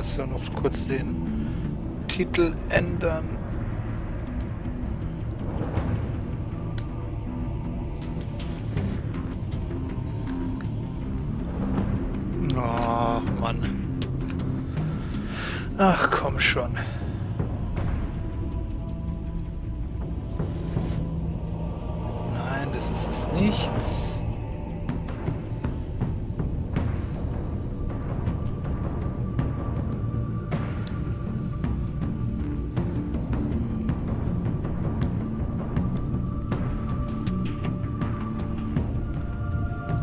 So, noch kurz den Titel ändern. Oh, Mann. Ach, komm schon. Nein, das ist es nicht.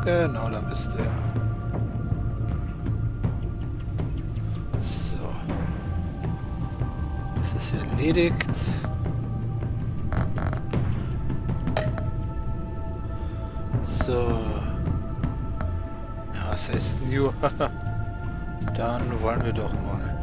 Genau, da bist du ja. So. Das ist erledigt. So. Ja, was heißt New? Dann wollen wir doch mal.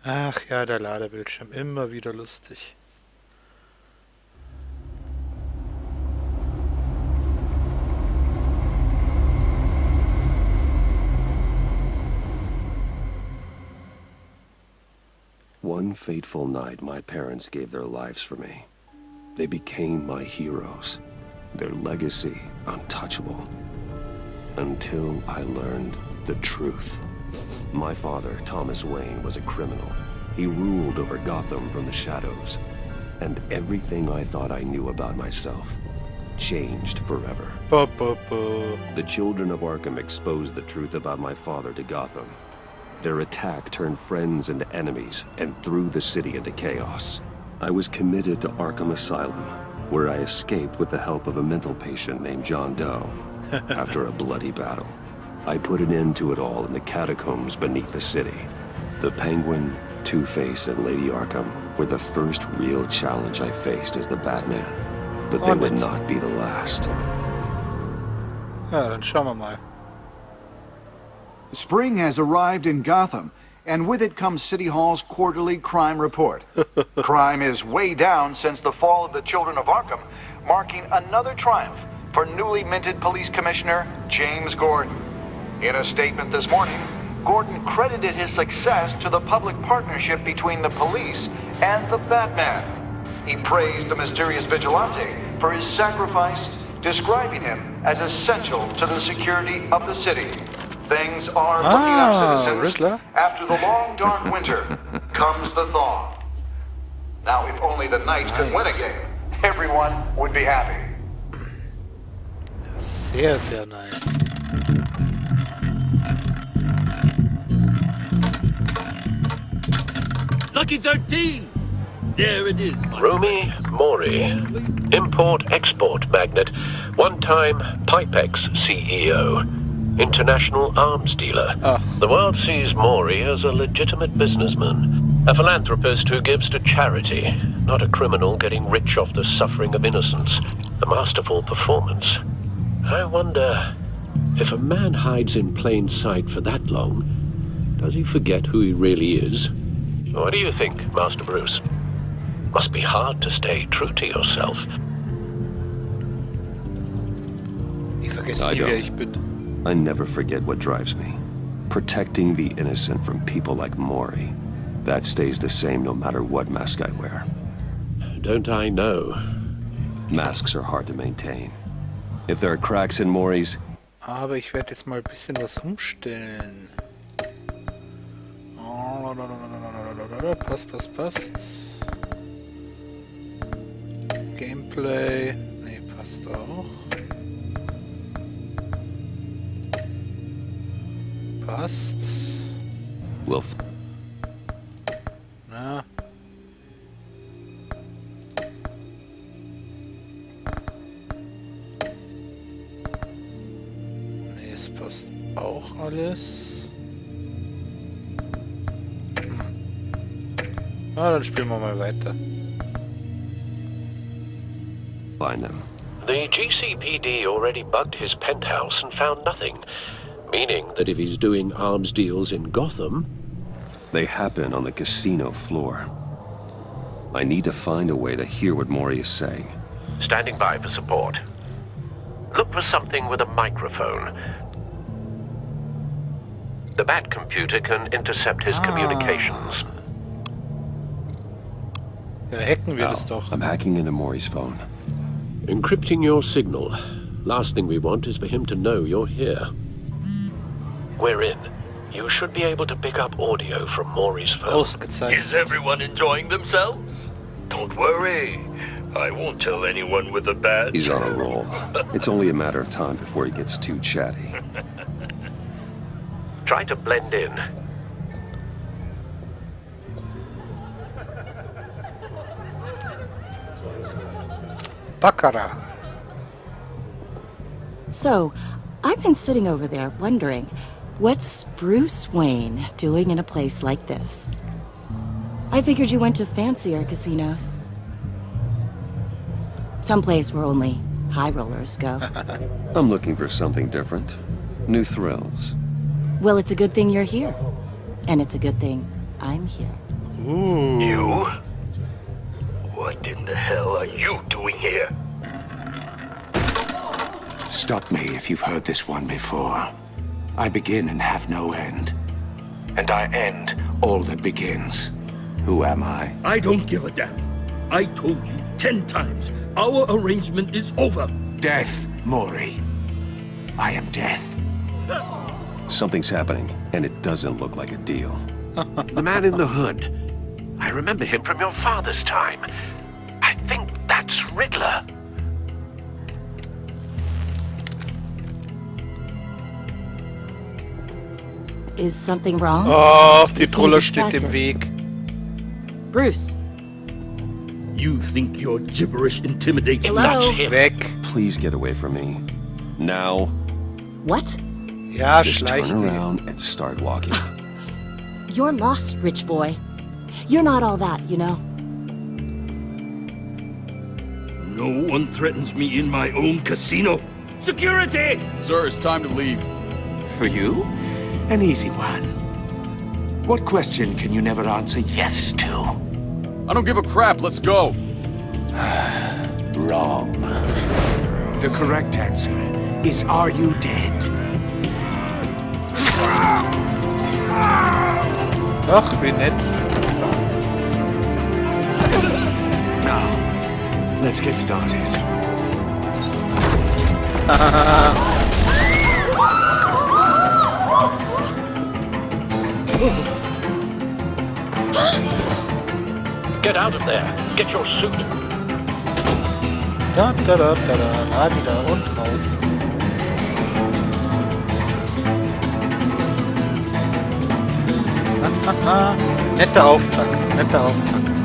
Ach ja, der Ladebildschirm, immer wieder lustig. One fateful night, my parents gave their lives for me. They became my heroes, their legacy untouchable. Until I learned the truth. My father, Thomas Wayne, was a criminal. He ruled over Gotham from the shadows. And everything I thought I knew about myself changed forever. The children of Arkham exposed the truth about my father to Gotham. Their attack turned friends into enemies and threw the city into chaos. I was committed to Arkham Asylum, where I escaped with the help of a mental patient named John Doe. After a bloody battle, I put an end to it all in the catacombs beneath the city. The Penguin, Two-Face, and Lady Arkham were the first real challenge I faced as the Batman. But they would not be the last. Ja, dann schauen wir mal. Spring has arrived in Gotham, and with it comes City Hall's quarterly crime report. Crime is way down since the fall of the Children of Arkham, marking another triumph for newly minted Police Commissioner James Gordon. In a statement this morning, Gordon credited his success to the public partnership between the police and the Batman. He praised the mysterious vigilante for his sacrifice, describing him as essential to the security of the city. Things are looking up, citizens. Riddler. After the long, dark winter comes the thaw. Now, if only the Knights could win a game, everyone would be happy. Sehr, sehr nice. Lucky 13! There it is, my Rumi friends. Mori, import-export magnate, one-time Pipex CEO, international arms dealer. The world sees Mori as a legitimate businessman, a philanthropist who gives to charity, not a criminal getting rich off the suffering of innocence. A masterful performance. I wonder, if a man hides in plain sight for that long, does he forget who he really is? What do you think, Master Bruce? Must be hard to stay true to yourself. Ich vergesse nie, wer ich bin. I never forget what drives me. Protecting the innocent from people like Mori. That stays the same no matter what mask I wear. Don't I know? Masks are hard to maintain. If there are cracks in Mori's... Aber ich werde jetzt mal ein bisschen was umstellen. Passt. Gameplay. Ne, passt auch. Passt. Wolf. Na. Ne, es passt auch alles. Dann spielen wir mal weiter. Find them. The GCPD already bugged his penthouse and found nothing, meaning that if he's doing arms deals in Gotham... They happen on the casino floor. I need to find a way to hear what Mori is saying. Standing by for support. Look for something with a microphone. The Bat computer can intercept his communications. Ja, hacken wir Al, das doch. I'm hacking into Mori's phone. Encrypting your signal. Last thing we want is for him to know you're here. We're in. You should be able to pick up audio from Maury's phone. Ausgezeichnet. Is everyone enjoying themselves? Don't worry. I won't tell anyone with a badge. He's on a roll. It's only a matter of time before he gets too chatty. Try to blend in. Baccarat. So, I've been sitting over there wondering, what's Bruce Wayne doing in a place like this? I figured you went to fancier casinos. Someplace where only high rollers go. I'm looking for something different. New thrills. Well, it's a good thing you're here. And it's a good thing I'm here. You? What in the hell are you doing here? Stop me if you've heard this one before. I begin and have no end. And I end all that begins. Who am I? I don't give a damn. I told you 10 times. Our arrangement is over. Death, Mori. I am death. Something's happening, and it doesn't look like a deal. The man in the hood. I remember him from your father's time. I think that's Riddler. Is something wrong? Oh, die You seem Trolle steht im distracted. Weg. Bruce. You think your gibberish intimidates me? Hello? Weg. Please get away from me. Now, What? Ja, just schleich turn die. around and start walking. You're lost, rich boy. You're not all that, you know. No one threatens me in my own casino. Security! Sir, it's time to leave. For you? An easy one. What question can you never answer yes to? I don't give a crap, let's go. Wrong. The correct answer is, are you dead? Ach, wie nett. Now, let's get started. Get out of there. Get your suit. Da, da, da, da, da. Ah, wieder und raus. Netter Auftakt, netter Auftakt.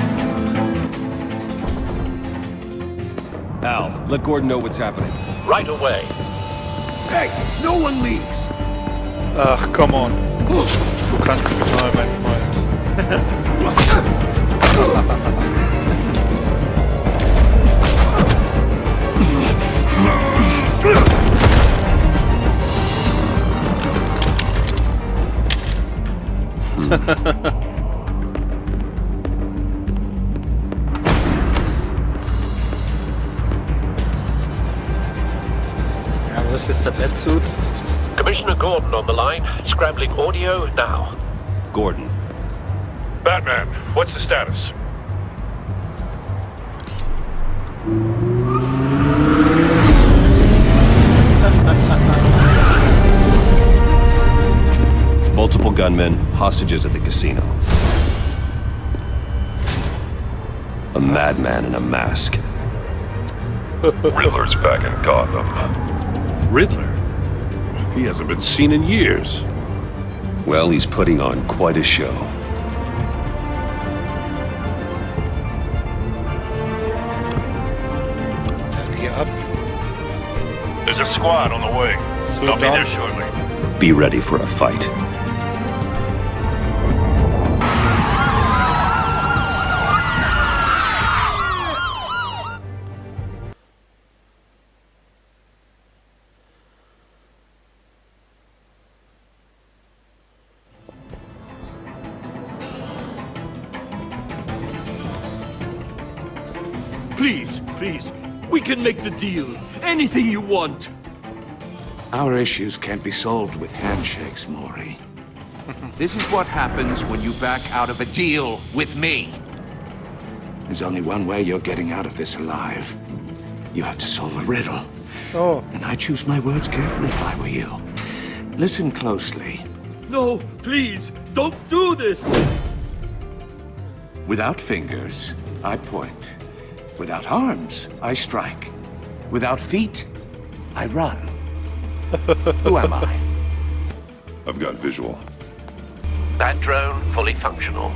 Al, let Gordon know what's happening. Right away. Hey, no one leaves! Ach, come on. Du kannst mich mal, mein Freund. Ja, wo ist jetzt der Batsuit? Commissioner Gordon on the line. Scrambling audio now. Gordon, Batman, what's the status? multiple gunmen, hostages at the casino. A madman in a mask. Riddler's back in Gotham. Riddler? He hasn't been seen in years. Well, he's putting on quite a show. Geh ab. There's a squad on the way. So I'll be there down. shortly. Be ready for a fight. Please, please. We can make the deal. Anything you want. Our issues can't be solved with handshakes, Maury. This is what happens when you back out of a deal with me. There's only one way you're getting out of this alive. You have to solve a riddle. Oh. And I choose my words carefully if I were you. Listen closely. No, please, don't do this. Without fingers, I point. Without arms, I strike. Without feet, I run. Who am I? I've got visual. That drone fully functional.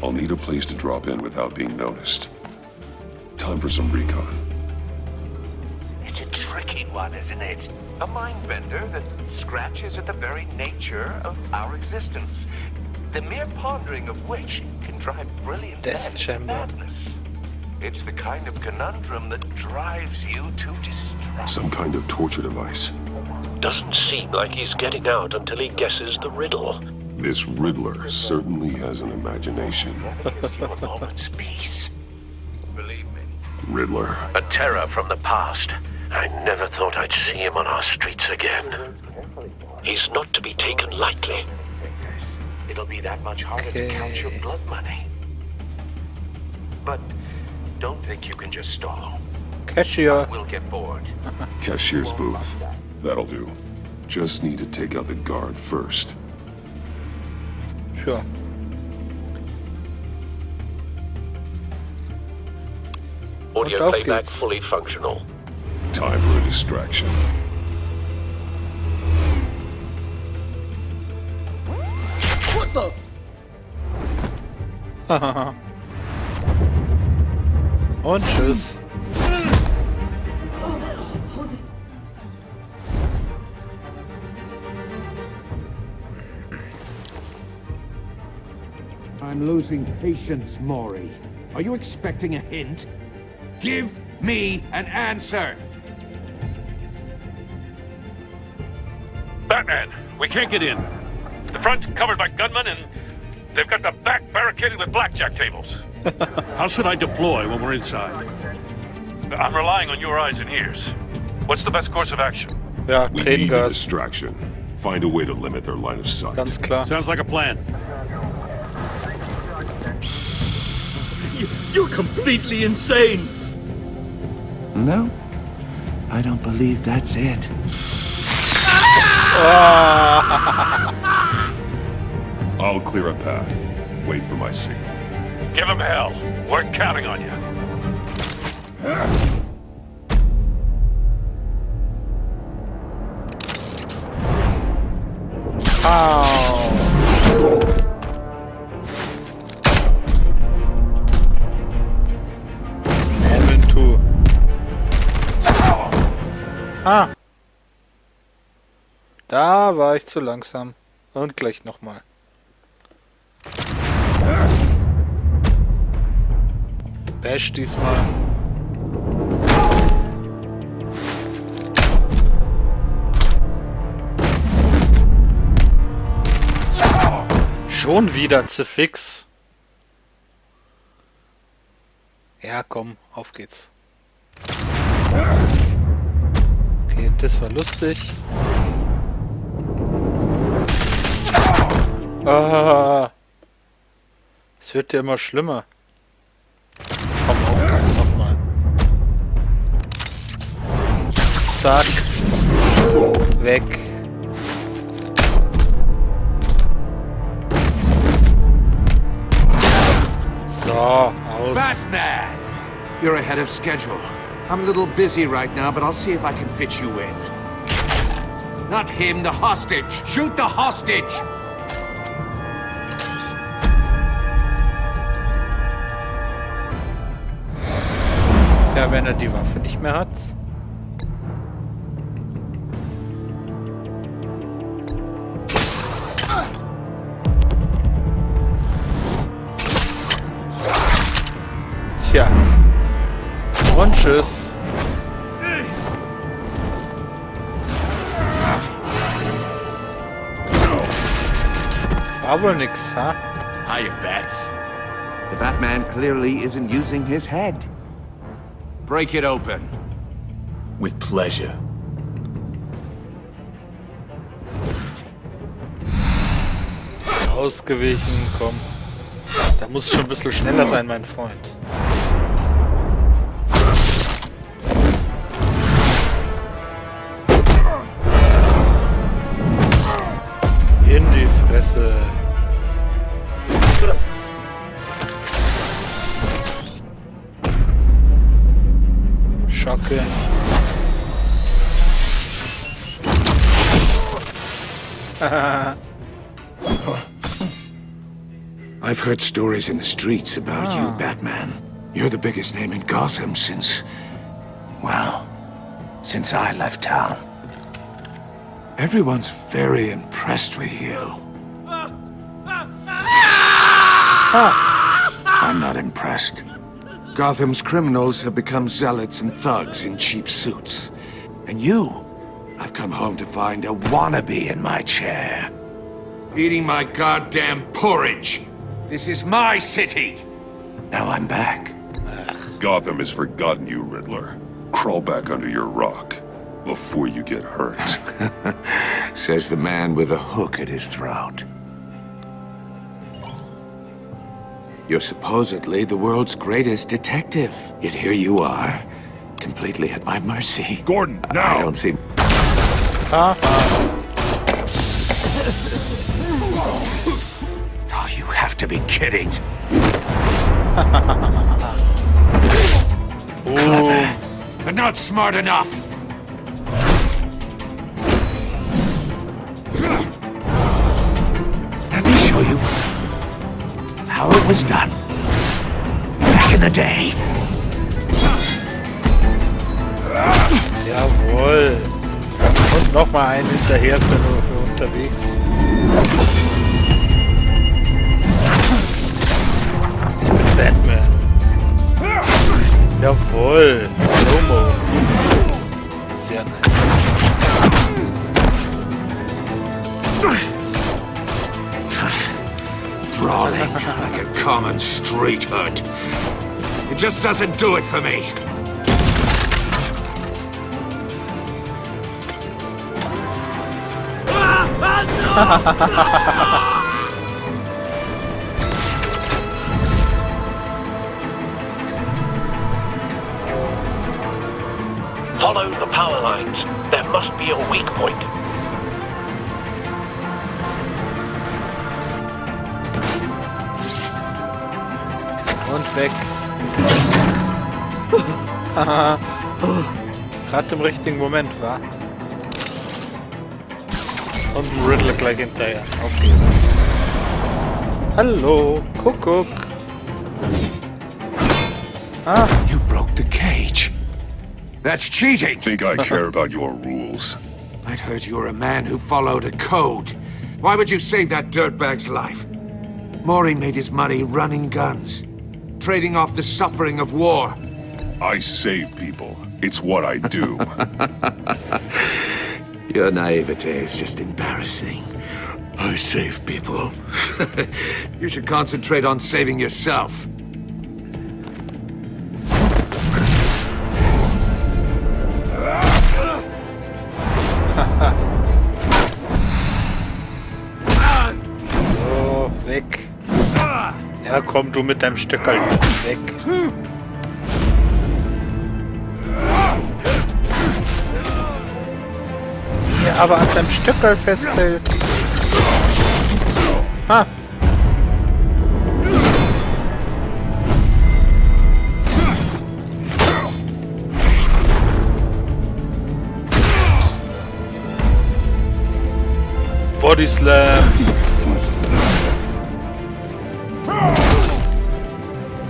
I'll need a place to drop in without being noticed. Time for some recon. It's a tricky one, isn't it? A mind bender that scratches at the very nature of our existence. The mere pondering of which can drive brilliant Death chamber. madness. It's the kind of conundrum that drives you to destruction. Some kind of torture device. Doesn't seem like he's getting out until he guesses the riddle. This Riddler certainly has an imagination. Gives you a moment's peace. Believe me. Riddler. A terror from the past. I never thought I'd see him on our streets again. He's not to be taken lightly. It'll be that much harder to count your blood money. But don't think you can just stall. Cashier. We'll get bored. Cashier's booth. That'll do. Just need to take out the guard first. Sure. Audio Und auf playback geht's. fully functional. Time for a distraction. What the? Und tschüss. I'm losing patience, Maury. Are you expecting a hint? Give me an answer! Batman, we can't get in. The front's covered by gunmen, and they've got the back barricaded with blackjack tables. How should I deploy when we're inside? I'm relying on your eyes and ears. What's the best course of action? Ja, We need a Tränengas. distraction. Find a way to limit their line of sight. Ganz klar. Sounds like a plan. You're completely insane. No, I don't believe that's it. I'll clear a path. Wait for my signal. Give him hell. We're counting on you. Slam into. Ah. Da war ich zu langsam. Und gleich nochmal. Bash diesmal. Schon wieder zu fix. Ja, komm, auf geht's. Okay, das war lustig. Ah, es wird ja immer schlimmer. Komm, auf geht's nochmal. Zack. Weg. So, aus. Batman! You're ahead of schedule. I'm a little busy right now, but I'll see if I can fit you in. Not him, the hostage! Shoot the hostage! Ja, wenn er die Waffe nicht mehr hat. Tja. Und tschüss. War wohl nix, ha? Hiya, Bats. The Batman clearly isn't using his head. Break it open. With pleasure. Ausgewichen, komm. Da muss ich schon ein bisschen schneller sein, mein Freund. In die Fresse. Schocke. I've heard stories in the streets about you, Batman. You're the biggest name in Gotham since... well, since I left town. Everyone's very impressed with you. I'm not impressed. Gotham's criminals have become zealots and thugs in cheap suits. And you, I've come home to find a wannabe in my chair. Eating my goddamn porridge. This is my city. Now I'm back. Gotham has forgotten you, Riddler. Crawl back under your rock before you get hurt. Says the man with a hook at his throat. You're supposedly the world's greatest detective. Yet here you are, completely at my mercy. Gordon, now! I don't see... Ah. Oh, you have to be kidding. Clever, but not smart enough. Let me show you how it was done back in the day. Jawohl. Und nochmal einen hinterher für unterwegs. Batman. Jawohl. Slow-Mo. Sehr nice. Brawling like a common street hood. It just doesn't do it for me. Follow the power lines. There must be a weak point. Und weg. Gerade im richtigen Moment, wa? Und ein Riddler gleich hinterher. Auf geht's. Hallo, Kuckuck. Ah. You broke the cage. That's cheating. Think I care about your rules? I'd heard you were a man who followed a code. Why would you save that dirtbag's life? Maury made his money running guns, trading off the suffering of war. I save people. It's what I do. Your naivete is just embarrassing. I save people. You should concentrate on saving yourself. So, weg. Ja, komm du mit deinem Stöckerl. Weg. Wie er aber an seinem Stöckerl festhält. Ha. Body Slam.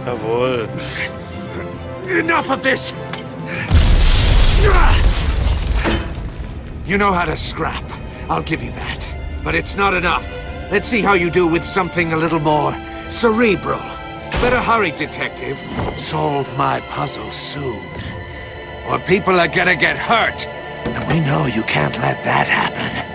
Jawohl. Enough of this! You know how to scrap. I'll give you that. But it's not enough. Let's see how you do with something a little more cerebral. Better hurry, detective. Solve my puzzle soon. Or people are gonna get hurt. And we know you can't let that happen.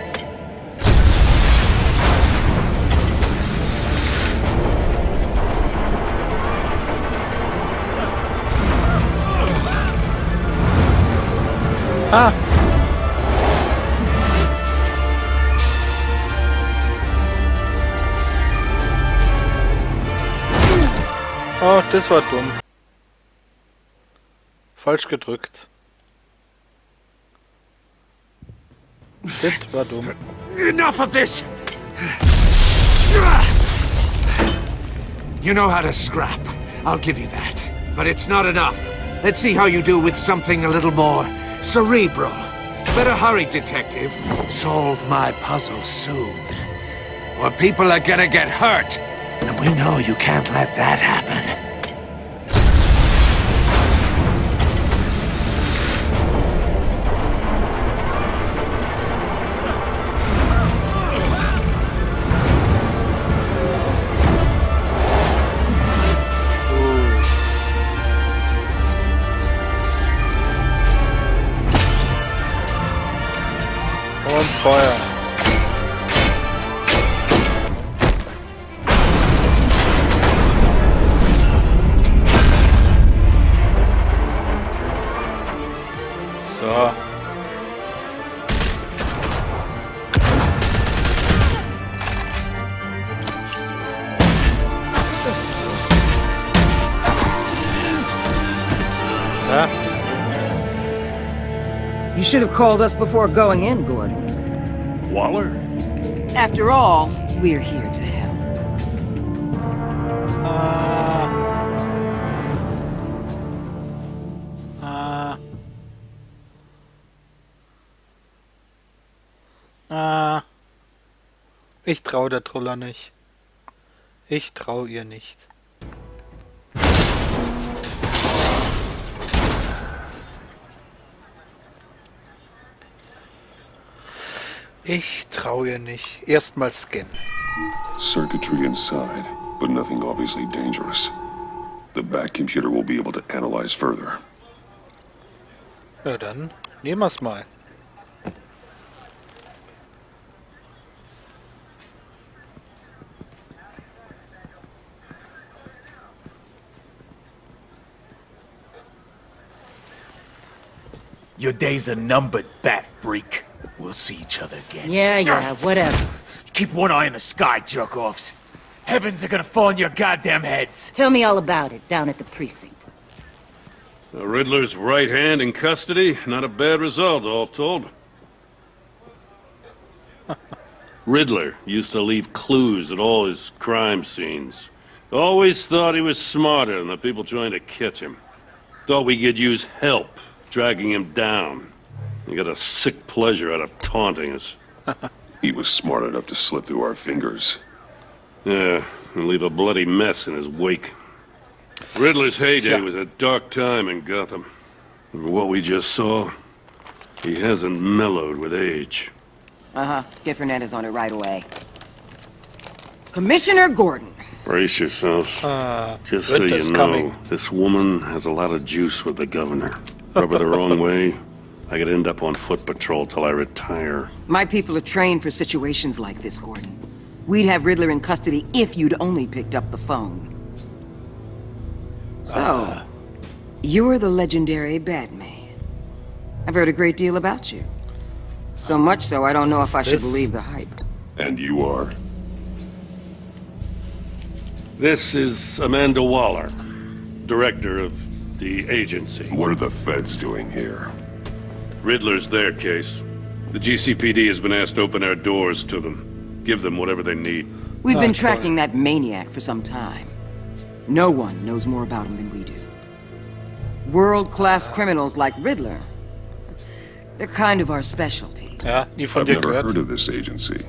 Ah! Oh, das war dumm. Falsch gedrückt. Das war dumm. Enough of this! You know how to scrap. I'll give you that. But it's not enough. Let's see how you do with something a little more cerebral. Better hurry, detective. Solve my puzzle soon. Or people are gonna get hurt. And we know you can't let that happen. Und Feuer. So. Ja. You should have called us before going in, Gordon. Waller? After all, we're here to help. Ich trau der Truller nicht. Ich trau ihr nicht. Ich trau ihr nicht. Erstmal scannen. Circuitry inside, but nothing obviously dangerous. The back computer will be able to analyze further. Ja, dann nehmen wir's mal. Your days are numbered, bat freak. We'll see each other again. Yeah, whatever. Keep one eye in the sky, jerk-offs. Heavens are gonna fall on your goddamn heads. Tell me all about it down at the precinct. The Riddler's right hand in custody. Not a bad result, all told. Riddler used to leave clues at all his crime scenes. Always thought he was smarter than the people trying to catch him. Thought we could use help, dragging him down. He got a sick pleasure out of taunting us. He was smart enough to slip through our fingers. Yeah, and leave a bloody mess in his wake. Riddler's heyday was a dark time in Gotham. And what we just saw, he hasn't mellowed with age. Uh-huh. Get Fernandez on it right away. Commissioner Gordon. Brace yourselves. Just so Winter's you know, coming. this woman has a lot of juice with the governor. Rub her the wrong way, I could end up on foot patrol till I retire. My people are trained for situations like this, Gordon. We'd have Riddler in custody if you'd only picked up the phone. So, you're the legendary Batman. I've heard a great deal about you. So much so, I don't know if I should believe the hype. And you are? This is Amanda Waller, director of the agency. What are the feds doing here? Riddler's their case. The GCPD has been asked to open our doors to them. Give them whatever they need. We've been tracking that maniac for some time. No one knows more about him than we do. World-class criminals like Riddler. They're kind of our specialty. Ja, nie von I've dir never gehört. heard of this agency.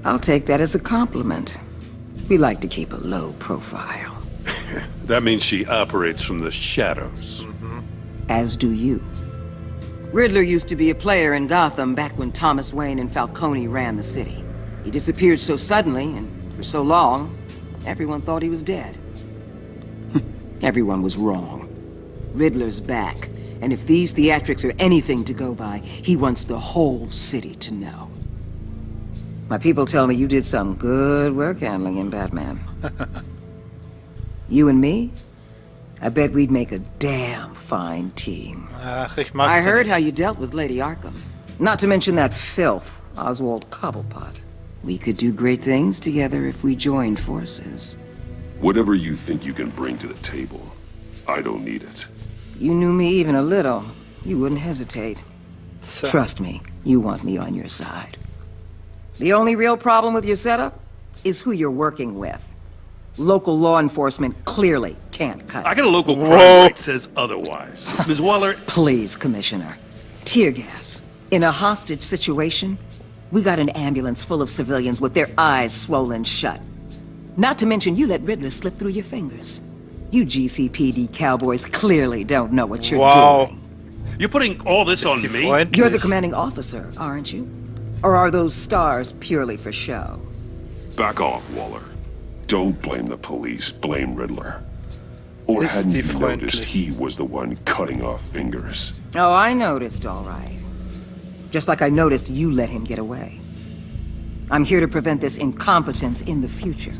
I'll take that as a compliment. We like to keep a low profile. That means she operates from the shadows. As do you. Riddler used to be a player in Gotham back when Thomas Wayne and Falcone ran the city. He disappeared so suddenly and for so long, everyone thought he was dead. Everyone was wrong. Riddler's back, and if these theatrics are anything to go by, he wants the whole city to know. My people tell me you did some good work handling him, Batman. You and me? I bet we'd make a damn fine team. Ach, ich mag I den heard nicht. how you dealt with Lady Arkham. Not to mention that filth, Oswald Cobblepot. We could do great things together if we joined forces. Whatever you think you can bring to the table, I don't need it. You knew me even a little, you wouldn't hesitate. So, Trust me, you want me on your side. The only real problem with your setup is who you're working with. Local law enforcement clearly can't cut I it. got a local Whoa. crime rate says otherwise. Ms. Waller, Please, Commissioner. Tear gas. In a hostage situation, we got an ambulance full of civilians with their eyes swollen shut. Not to mention you let Riddler slip through your fingers. You GCPD cowboys clearly don't know what you're wow. doing. you're putting all this Ist on die me? freundlich? You're the commanding officer, aren't you? Or are those stars purely for show? Back off, Waller. Don't blame the police, blame Riddler. Or Ist hadn't die you noticed freundlich? he was the one cutting off fingers? Oh, I noticed, all right. Just like I noticed you let him get away. I'm here to prevent this incompetence in the future.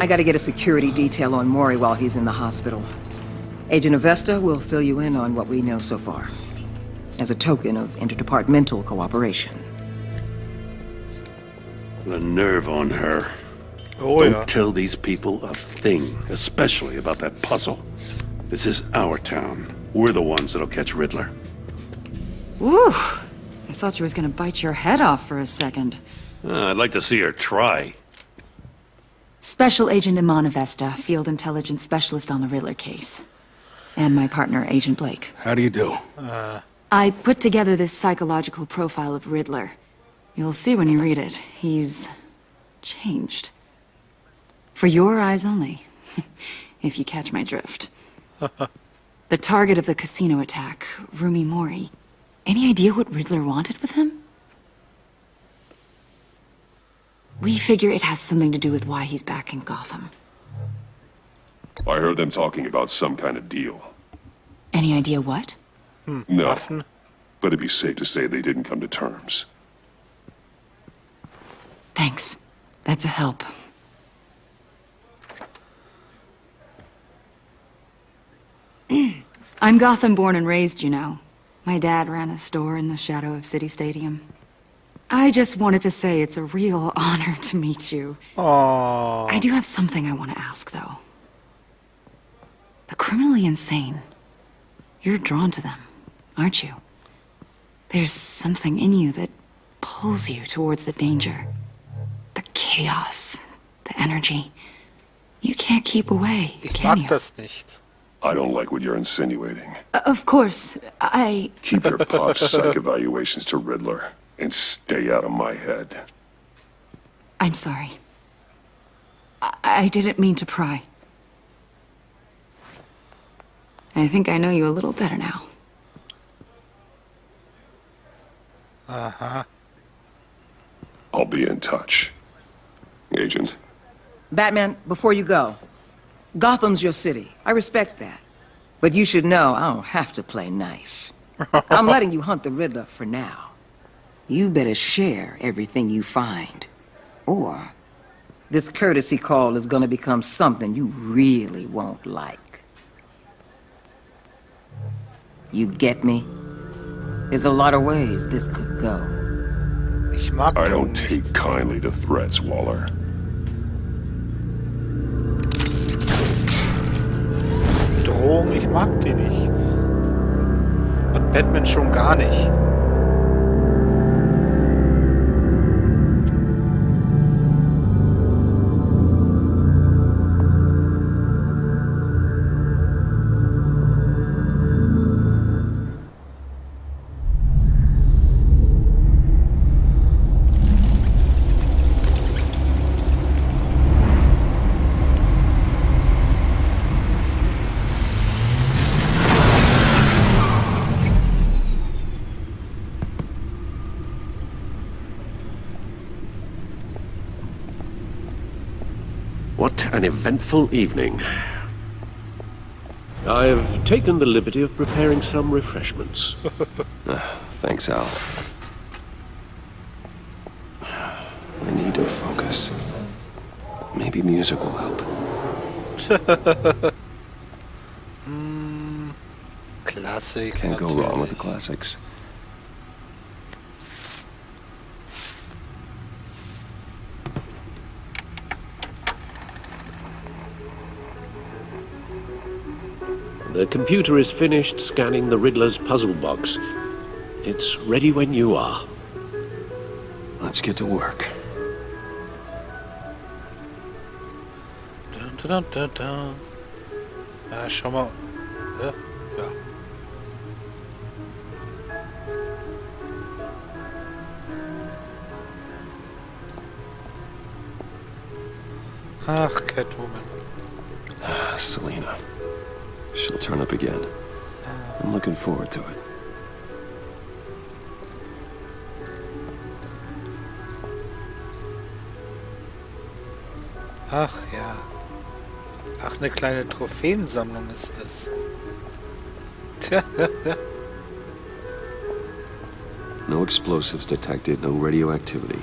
I gotta get a security detail on Maury while he's in the hospital. Agent Avesta will fill you in on what we know so far, as a token of interdepartmental cooperation. The nerve on her. Oh Don't ja. tell these people a thing, especially about that puzzle. This is our town. We're the ones that'll catch Riddler. Ooh, I thought you was gonna bite your head off for a second. I'd like to see her try. Special Agent Iman Avesta, Field Intelligence Specialist on the Riddler case. And my partner, Agent Blake. How do you do? I put together this psychological profile of Riddler. You'll see when you read it. He's changed. For your eyes only, if you catch my drift. The target of the casino attack, Rumi Mori. Any idea what Riddler wanted with him? We figure it has something to do with why he's back in Gotham. I heard them talking about some kind of deal. Any idea what? No, Waffen? but it'd be safe to say they didn't come to terms. Thanks. That's a help. I'm Gotham born and raised, you know. My dad ran a store in the shadow of City Stadium. I just wanted to say it's a real honor to meet you. Oh. I do have something I want to ask, though. The criminally insane. You're drawn to them, aren't you? There's something in you that pulls you towards the danger. The chaos, the energy. You can't keep away, Ich can mag you? das nicht. I don't like what you're insinuating. Of course, I... Keep your pop psych evaluations to Riddler and stay out of my head. I'm sorry. I didn't mean to pry. I think I know you a little better now. Aha. I'll be in touch. Agent. Batman, before you go, Gotham's your city. I respect that. But you should know I don't have to play nice. I'm letting you hunt the Riddler for now. You better share everything you find. Or this courtesy call is gonna become something you really won't like. You get me? There's a lot of ways this could go. Ich mag I Drohungen don't take nicht. kindly to threats, Waller. Drohung, ich mag die nicht. Und Batman schon gar nicht. What an eventful evening. I've taken the liberty of preparing some refreshments. Thanks, Al. I need to focus. Maybe music will help. Classic. Can't go wrong with the classics. The computer is finished scanning the Riddler's puzzle box. It's ready when you are. Let's get to work. Dun, dun, dun, dun. Ja, schau mal. Ja. Ach, Catwoman. Selena. She'll turn up again. I'm looking forward to it. Ach ja. Ach, eine kleine Trophäensammlung ist es. Tja. No explosives detected, no radioactivity.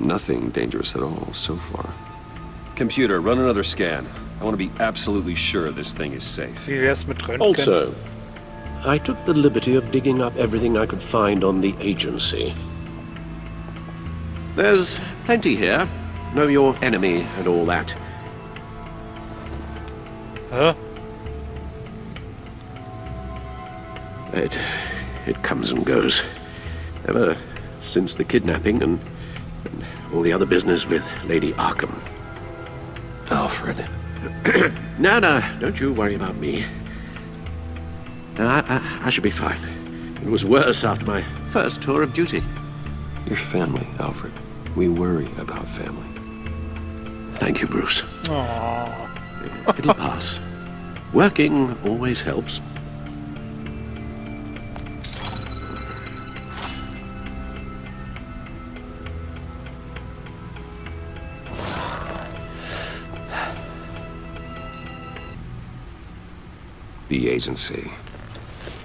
Nothing dangerous at all so far. Computer, run another scan. I want to be absolutely sure this thing is safe. Wie wär's mit Röntgen? Also, I took the liberty of digging up everything I could find on the agency. There's plenty here. Know your enemy and all that. Huh? It comes and goes. Ever since the kidnapping and all the other business with Lady Arkham. Alfred. No, don't you worry about me. No, I should be fine. It was worse after my first tour of duty. Your family, Alfred. We worry about family. Thank you, Bruce. Aww. It'll pass. Working always helps. The agency.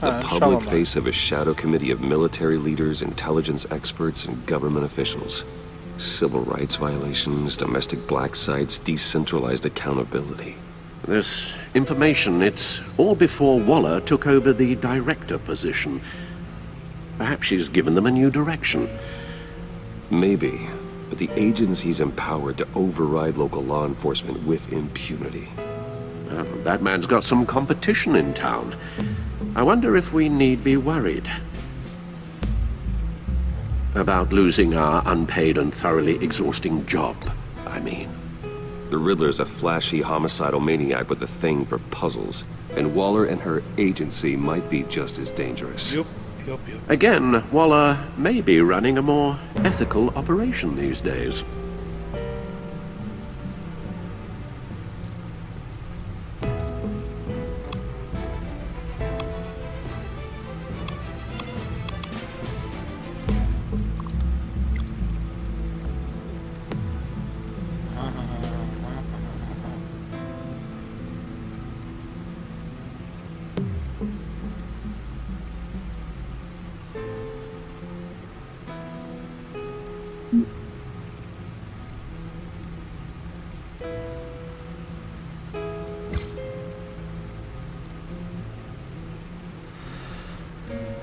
The Schauen wir public mal. face of a shadow committee of military leaders, intelligence experts, and government officials. Civil rights violations, domestic black sites, decentralized accountability. This information, it's all before Waller took over the director position. Perhaps she's given them a new direction. Maybe, but the agency's empowered to override local law enforcement with impunity. Batman's got some competition in town. I wonder if we need be worried about losing our unpaid and thoroughly exhausting job, I mean. The Riddler's a flashy homicidal maniac with a thing for puzzles, and Waller and her agency might be just as dangerous. Yup. Again, Waller may be running a more ethical operation these days.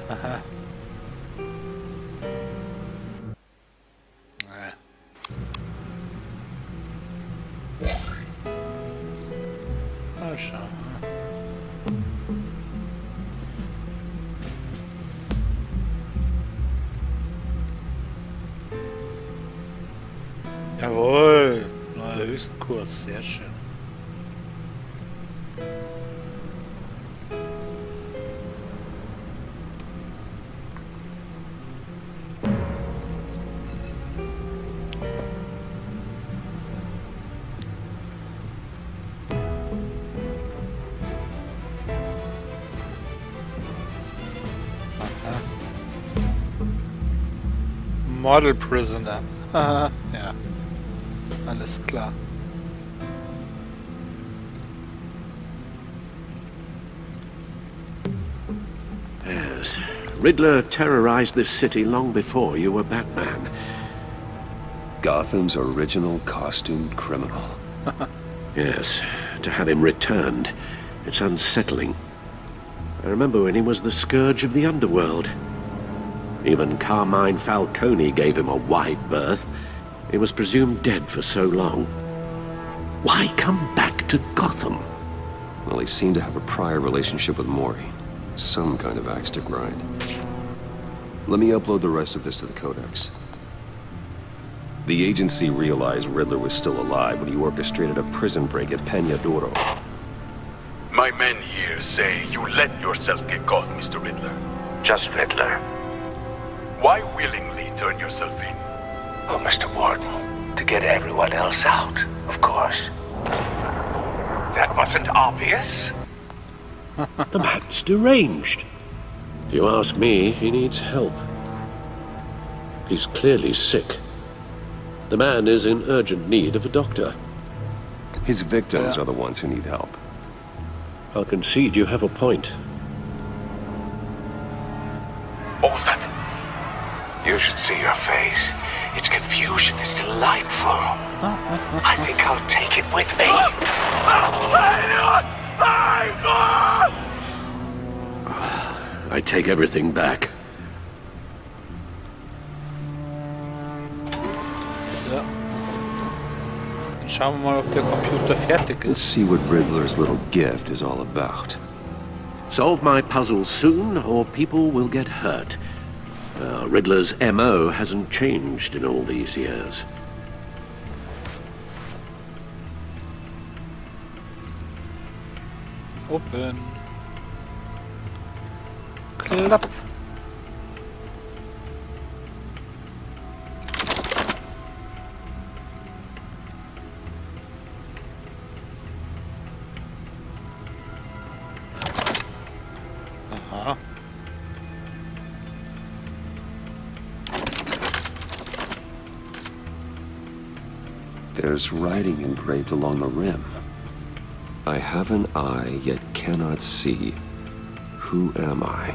Aha. Mal schauen. Jawohl, neuer Höchstkurs, sehr schön. Model Prisoner. Haha, ja. Alles klar. Yes. Riddler terrorized this city long before you were Batman. Gotham's original costumed criminal. Yes. to have him returned. It's unsettling. I remember when he was the scourge of the underworld. Even Carmine Falcone gave him a wide berth. He was presumed dead for so long. Why come back to Gotham? Well, he seemed to have a prior relationship with Mori. Some kind of axe to grind. Let me upload the rest of this to the Codex. The agency realized Riddler was still alive when he orchestrated a prison break at Peñadoro. My men here say you let yourself get caught, Mr. Riddler. Just Riddler. Why willingly turn yourself in? Oh, Mr. Warden, to get everyone else out, of course. That wasn't obvious. The man's deranged. If you ask me, he needs help. He's clearly sick. The man is in urgent need of a doctor. His victims are the ones who need help. I'll concede you have a point. What was that? You should see your face. Its confusion is delightful. I think I'll take it with me. I take everything back. So. Dann schauen wir mal, ob der Computer fertig Let's ist. see what Riddler's little gift is all about. Solve my puzzle soon, or people will get hurt. Riddler's MO hasn't changed in all these years. Open. Klapp. Aha. There's writing engraved along the rim. I have an eye, yet cannot see. Who am I?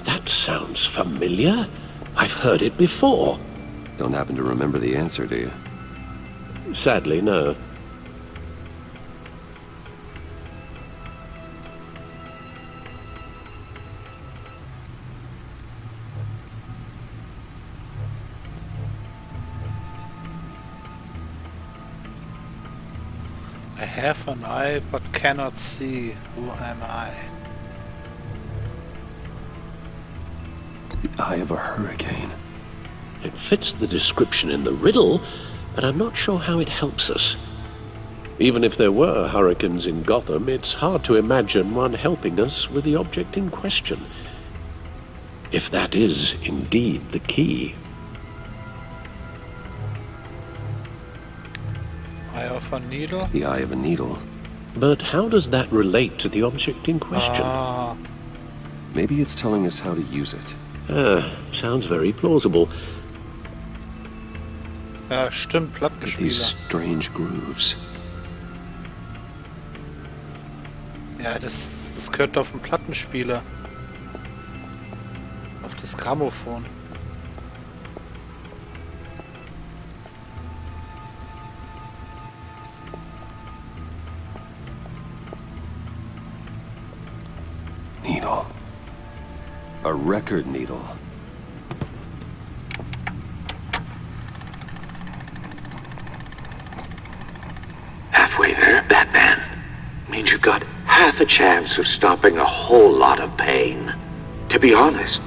That sounds familiar. I've heard it before. Don't happen to remember the answer, do you? Sadly, no. I have an eye but cannot see. Who am I? The eye of a hurricane. It fits the description in the riddle, but I'm not sure how it helps us. Even if there were hurricanes in Gotham, it's hard to imagine one helping us with the object in question. If that is indeed the key. Eye of a needle? The eye of a needle. But how does that relate to the object in question? Ah. Maybe it's telling us how to use it. Sounds very plausible. Ja, stimmt, Look at these Plattenspieler. strange grooves. Ja, das gehört auf den Plattenspieler. Auf das Grammophon. Needle. A record needle. Halfway there, Batman. Means you've got half a chance of stopping a whole lot of pain. To be honest,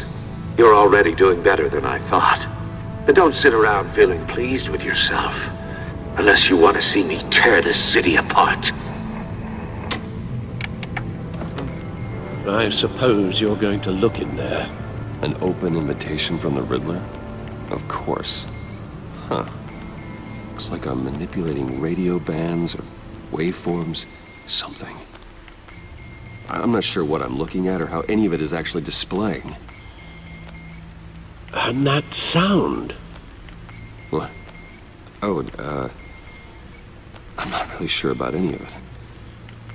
you're already doing better than I thought. And don't sit around feeling pleased with yourself. Unless you want to see me tear this city apart. I suppose you're going to look in there. An open invitation from the Riddler? Of course. Huh. Looks like I'm manipulating radio bands or waveforms. Something. I'm not sure what I'm looking at or how any of it is actually displaying. And that sound. What? Oh, I'm not really sure about any of it.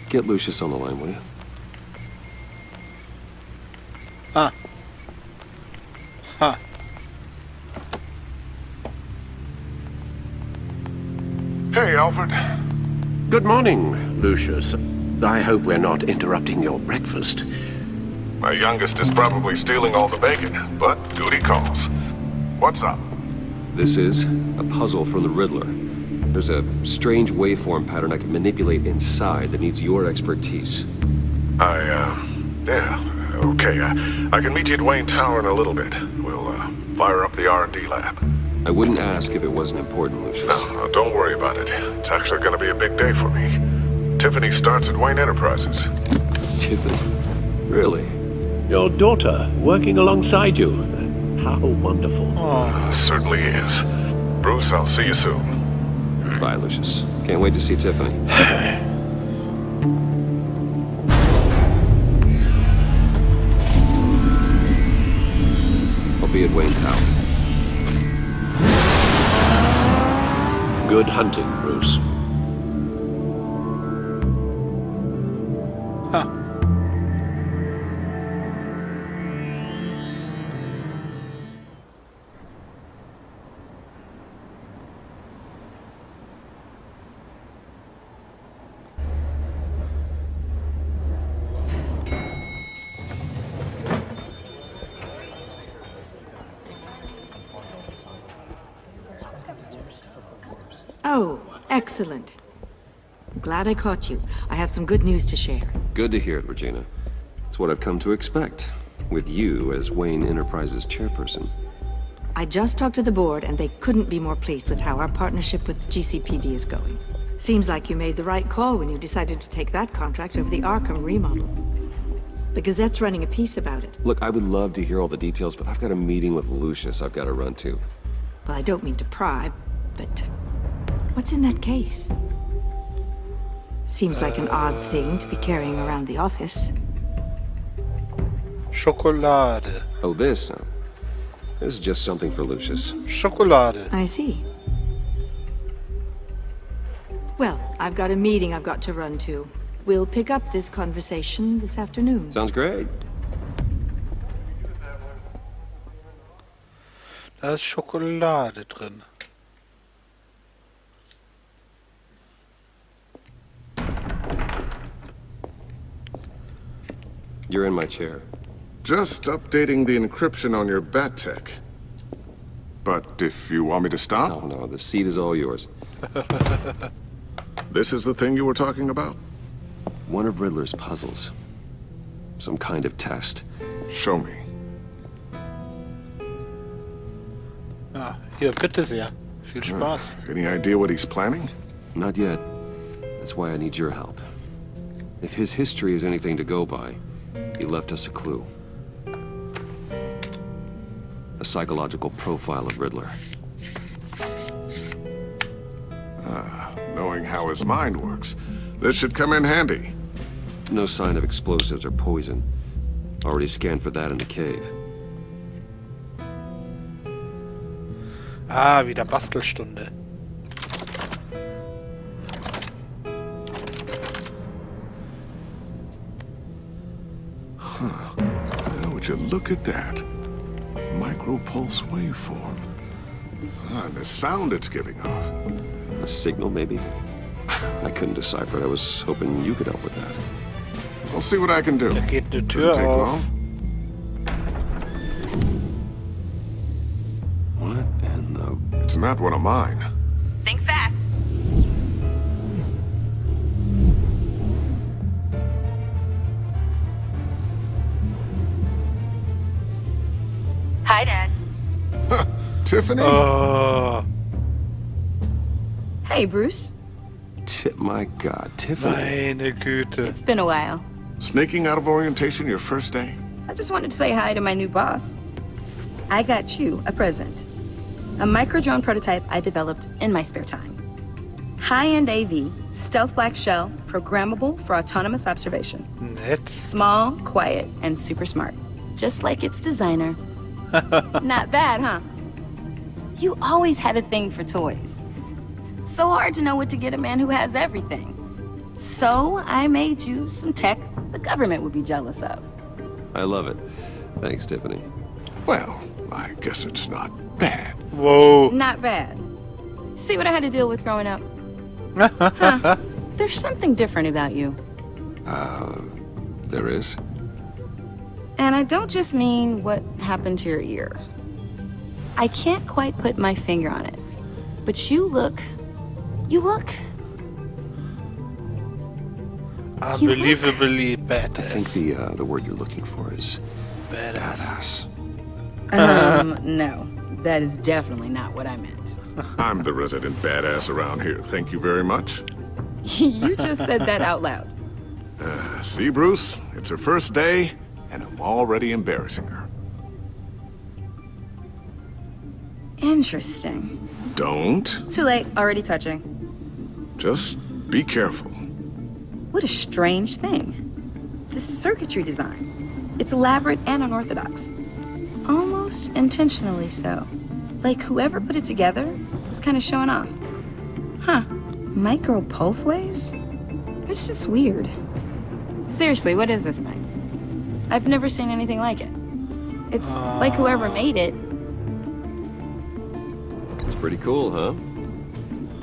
Get Lucius on the line, will you? Ah. Ha. Hey, Alfred. Good morning, Lucius. I hope we're not interrupting your breakfast. My youngest is probably stealing all the bacon, but duty calls. What's up? This is a puzzle from the Riddler. There's a strange waveform pattern I can manipulate inside that needs your expertise. Yeah, okay. I can meet you at Wayne Tower in a little bit. We'll, fire up the R&D lab. I wouldn't ask if it wasn't important, Lucius. No, don't worry about it. It's actually gonna be a big day for me. Tiffany starts at Wayne Enterprises. Tiffany? Really? Your daughter working alongside you. How wonderful. Certainly is. Bruce, I'll see you soon. Bye, Lucius. Can't wait to see Tiffany. I'll be at Wayne Tower. Good hunting, Bruce. Oh, excellent. Glad I caught you. I have some good news to share. Good to hear it, Regina. It's what I've come to expect, with you as Wayne Enterprises chairperson. I just talked to the board, and they couldn't be more pleased with how our partnership with GCPD is going. Seems like you made the right call when you decided to take that contract over the Arkham remodel. The Gazette's running a piece about it. Look, I would love to hear all the details, but I've got a meeting with Lucius I've got to run to. Well, I don't mean to pry, but what's in that case? Seems like an odd thing to be carrying around the office. Schokolade. Oh, this? No. This is just something for Lucius. Schokolade. I see. Well, I've got a meeting I've got to run to. We'll pick up this conversation this afternoon. Sounds great. Da ist Schokolade drin. You're in my chair. Just updating the encryption on your bat tech. But if you want me to stop? Oh, no, the seat is all yours. This is the thing you were talking about? One of Riddler's puzzles. Some kind of test. Show me. Ah, hier, bitte sehr. Viel Spaß. Any idea what he's planning? Not yet. That's why I need your help. If his history is anything to go by, he left us a clue. A psychological profile of Riddler. Knowing how his mind works, this should come in handy. No sign of explosives or poison. Already scanned for that in the cave. Ah, wieder Bastelstunde. Would you look at that? Micropulse waveform. And the sound it's giving off. A signal, maybe? I couldn't decipher it. I was hoping you could help with that. I'll see what I can do. Da geht eine Tür Take auf. long? What in the... It's not one of mine. Think fast. Hi, Dad. Tiffany? Hey, Bruce. My God, Tiffany. Meine Güte. It's been a while. Sneaking out of orientation your first day? I just wanted to say hi to my new boss. I got you a present. A micro-drone prototype I developed in my spare time. High-end AV, stealth black shell, programmable for autonomous observation. Nett. Small, quiet, and super smart. Just like its designer. Not bad, huh? You always had a thing for toys. So hard to know what to get a man who has everything. So I made you some tech the government would be jealous of. I love it. Thanks, Tiffany. Well, I guess it's not bad. Whoa. Not bad. See what I had to deal with growing up? Huh. There's something different about you. There is? And I don't just mean what happened to your ear. I can't quite put my finger on it. But you look... Unbelievably badass. I think the word you're looking for is... Badass. No. That is definitely not what I meant. I'm the resident badass around here. Thank you very much. You just said that out loud. See, Bruce? It's her first day, and I'm already embarrassing her. Interesting. Don't. Too late. Already touching. Just be careful. What a strange thing. The circuitry design. It's elaborate and unorthodox. Almost intentionally so. Like whoever put it together was kind of showing off. Huh. Micro pulse waves? It's just weird. Seriously, what is this thing? I've never seen anything like it. It's like whoever made it. It's pretty cool, huh?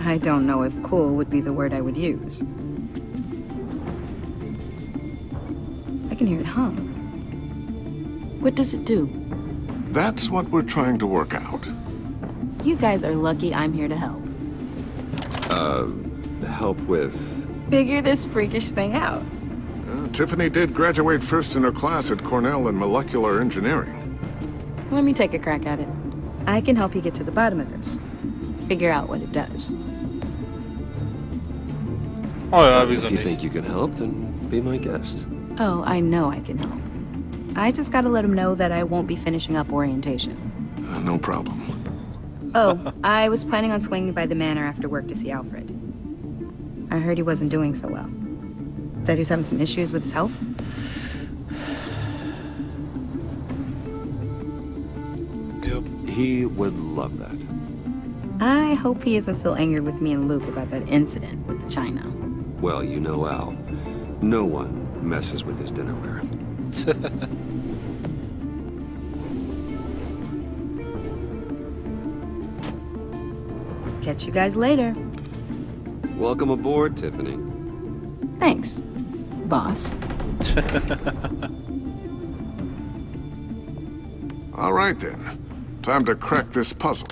I don't know if cool would be the word I would use. I can hear it hum. What does it do? That's what we're trying to work out. You guys are lucky I'm here to help. Help with... Figure this freakish thing out. Tiffany did graduate first in her class at Cornell in molecular engineering. Let me take a crack at it. I can help you get to the bottom of this. Figure out what it does. Oh ja, wieso If you nicht? think you can help, then be my guest. Oh, I know I can help. I just gotta let him know that I won't be finishing up orientation. No problem. Oh, I was planning on swinging by the manor after work to see Alfred. I heard he wasn't doing so well. That he was having some issues with his health? Yep. He would love that. I hope he isn't still angry with me and Luke about that incident with the china. Well, you know Al. No one messes with his dinnerware. Catch you guys later. Welcome aboard, Tiffany. Thanks, boss. All right, then. Time to crack this puzzle.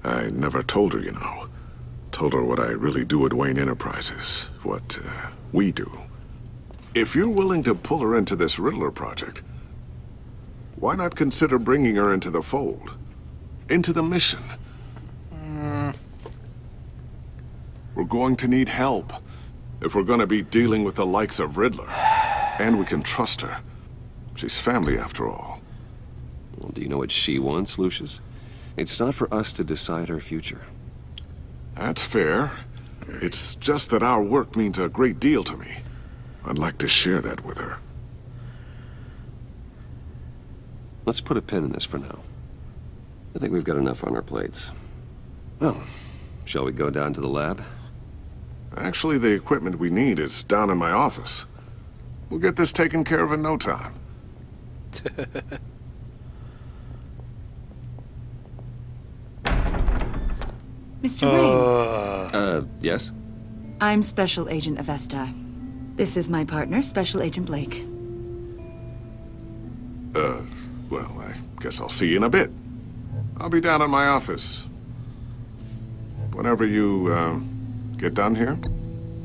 I never told her, you know. Told her what I really do at Wayne Enterprises. What, we do. If you're willing to pull her into this Riddler project, why not consider bringing her into the fold? Into the mission? We're going to need help if we're going to be dealing with the likes of Riddler. And we can trust her. She's family, after all. Well, do you know what she wants, Lucius? It's not for us to decide her future. That's fair. It's just that our work means a great deal to me. I'd like to share that with her. Let's put a pin in this for now. I think we've got enough on our plates. Well, shall we go down to the lab? Actually, the equipment we need is down in my office. We'll get this taken care of in no time. Mr. Wayne. Yes? I'm Special Agent Avesta. This is my partner, Special Agent Blake. Well, I guess I'll see you in a bit. I'll be down in my office. Whenever you, get done here.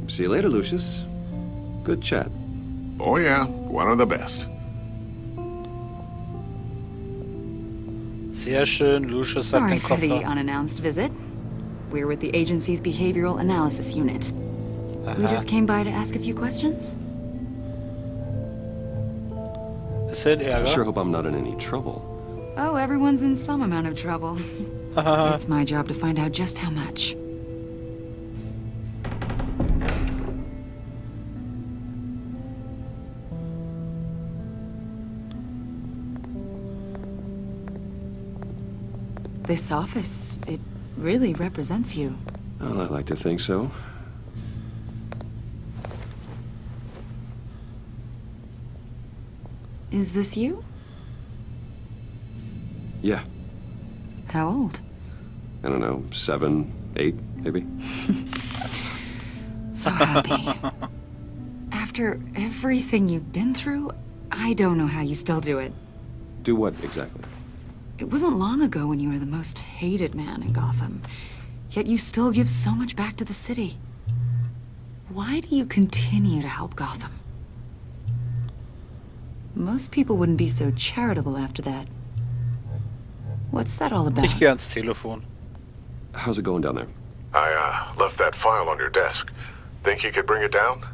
See you later, Lucius. Good chat. Oh yeah, one of the best. Sehr schön, Lucius hat Sorry den for the Koffer. unannounced visit. We're with the agency's behavioral analysis unit. We just came by to ask a few questions. Ist er in I Ärger? sure hope I'm not in any trouble. Oh, everyone's in some amount of trouble. It's my job to find out just how much. This office, it really represents you. Well, I'd like to think so. Is this you? Yeah, How old? I don't know, 7, 8, maybe? So happy. After everything you've been through, I don't know how you still do it. Do what, exactly? It wasn't long ago when you were the most hated man in Gotham. Yet you still give so much back to the city. Why do you continue to help Gotham? Most people wouldn't be so charitable after that. What's that all about? Ich gehe ans Telefon. How's it going down there? I left that file on your desk. Think you could bring it down?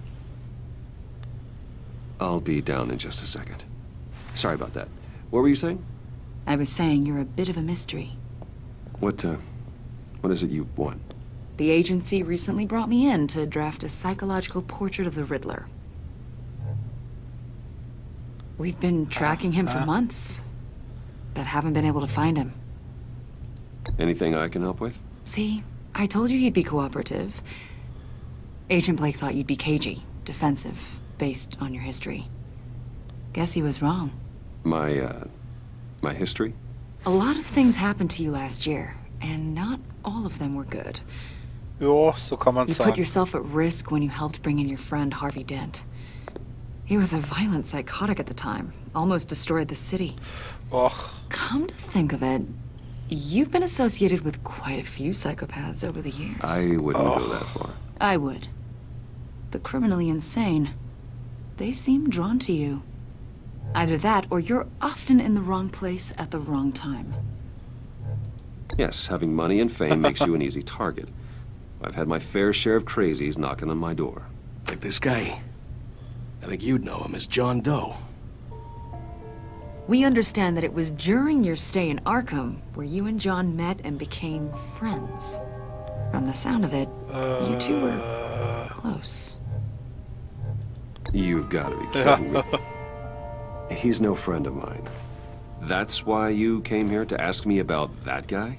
I'll be down in just a second. Sorry about that. What were you saying? I was saying you're a bit of a mystery. What is it you want? The agency recently brought me in to draft a psychological portrait of the Riddler. We've been tracking him for months, but haven't been able to find him. Anything I can help with? See, I told you he'd be cooperative. Agent Blake thought you'd be cagey, defensive, based on your history. Guess he was wrong. My history? A lot of things happened to you last year, and not all of them were good. Ja, so kann man You sagen. put yourself at risk when you helped bring in your friend Harvey Dent. He was a violent psychotic at the time, almost destroyed the city. Och. Come to think of it, you've been associated with quite a few psychopaths over the years. I wouldn't go that far. I would. The criminally insane. They seem drawn to you. Either that, or you're often in the wrong place at the wrong time. Yes, having money and fame makes you an easy target. I've had my fair share of crazies knocking on my door. Like this guy. I think you'd know him as John Doe. We understand that it was during your stay in Arkham where you and John met and became friends. From the sound of it, you two were close. You've got to be kidding me. He's no friend of mine. That's why you came here to ask me about that guy?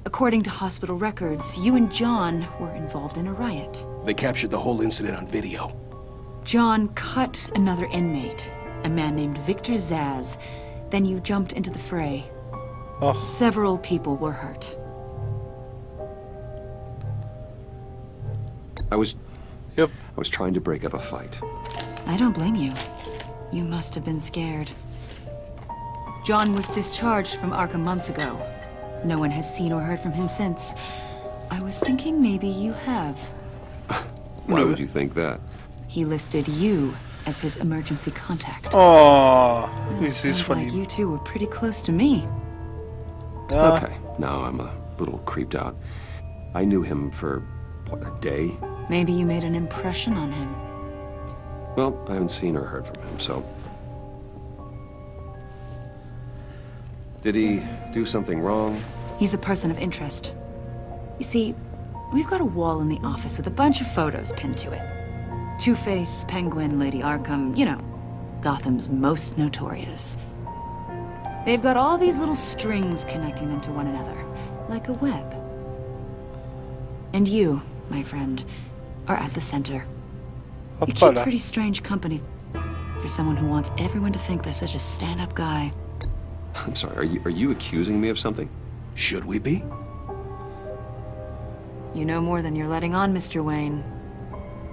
According to hospital records, you and John were involved in a riot. They captured the whole incident on video. John cut another inmate, a man named Victor Zaz. Then you jumped into the fray. Oh. Several people were hurt. I was trying to break up a fight. I don't blame you. You must have been scared. John was discharged from Arkham months ago. No one has seen or heard from him since. I was thinking maybe you have. Why would you think that? He listed you as his emergency contact. Oh, wie süß Sounds von like ihm. you two were pretty close to me. Ja. Okay, now I'm a little creeped out. I knew him for, what, a day? Maybe you made an impression on him. Well, I haven't seen or heard from him, so... Did he do something wrong? He's a person of interest. You see, we've got a wall in the office with a bunch of photos pinned to it. Two-Face, Penguin, Lady Arkham, you know, Gotham's most notorious. They've got all these little strings connecting them to one another, like a web. And you, my friend, are at the center. You keep Hoppala. pretty strange company for someone who wants everyone to think they're such a stand-up guy. I'm sorry, are you accusing me of something? Should we be? You know more than you're letting on, Mr. Wayne.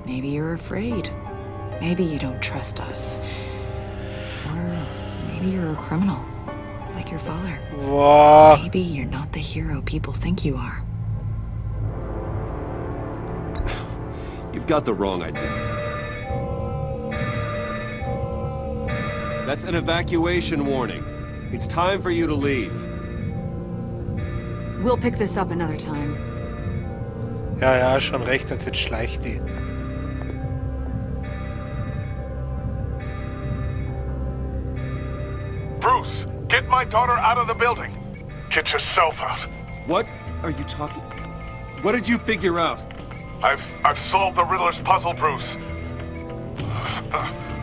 Maybe you're afraid. Maybe you don't trust us. Or maybe you're a criminal, like your father. Wow. Maybe you're not the hero people think you are. You've got the wrong idea. That's an evacuation warning. It's time for you to leave. We'll pick this up another time. Ja, ja, schon recht, und jetzt schleicht die. Bruce, get my daughter out of the building. Get yourself out. What are you talking? What did you figure out? I've solved the Riddler's puzzle, Bruce.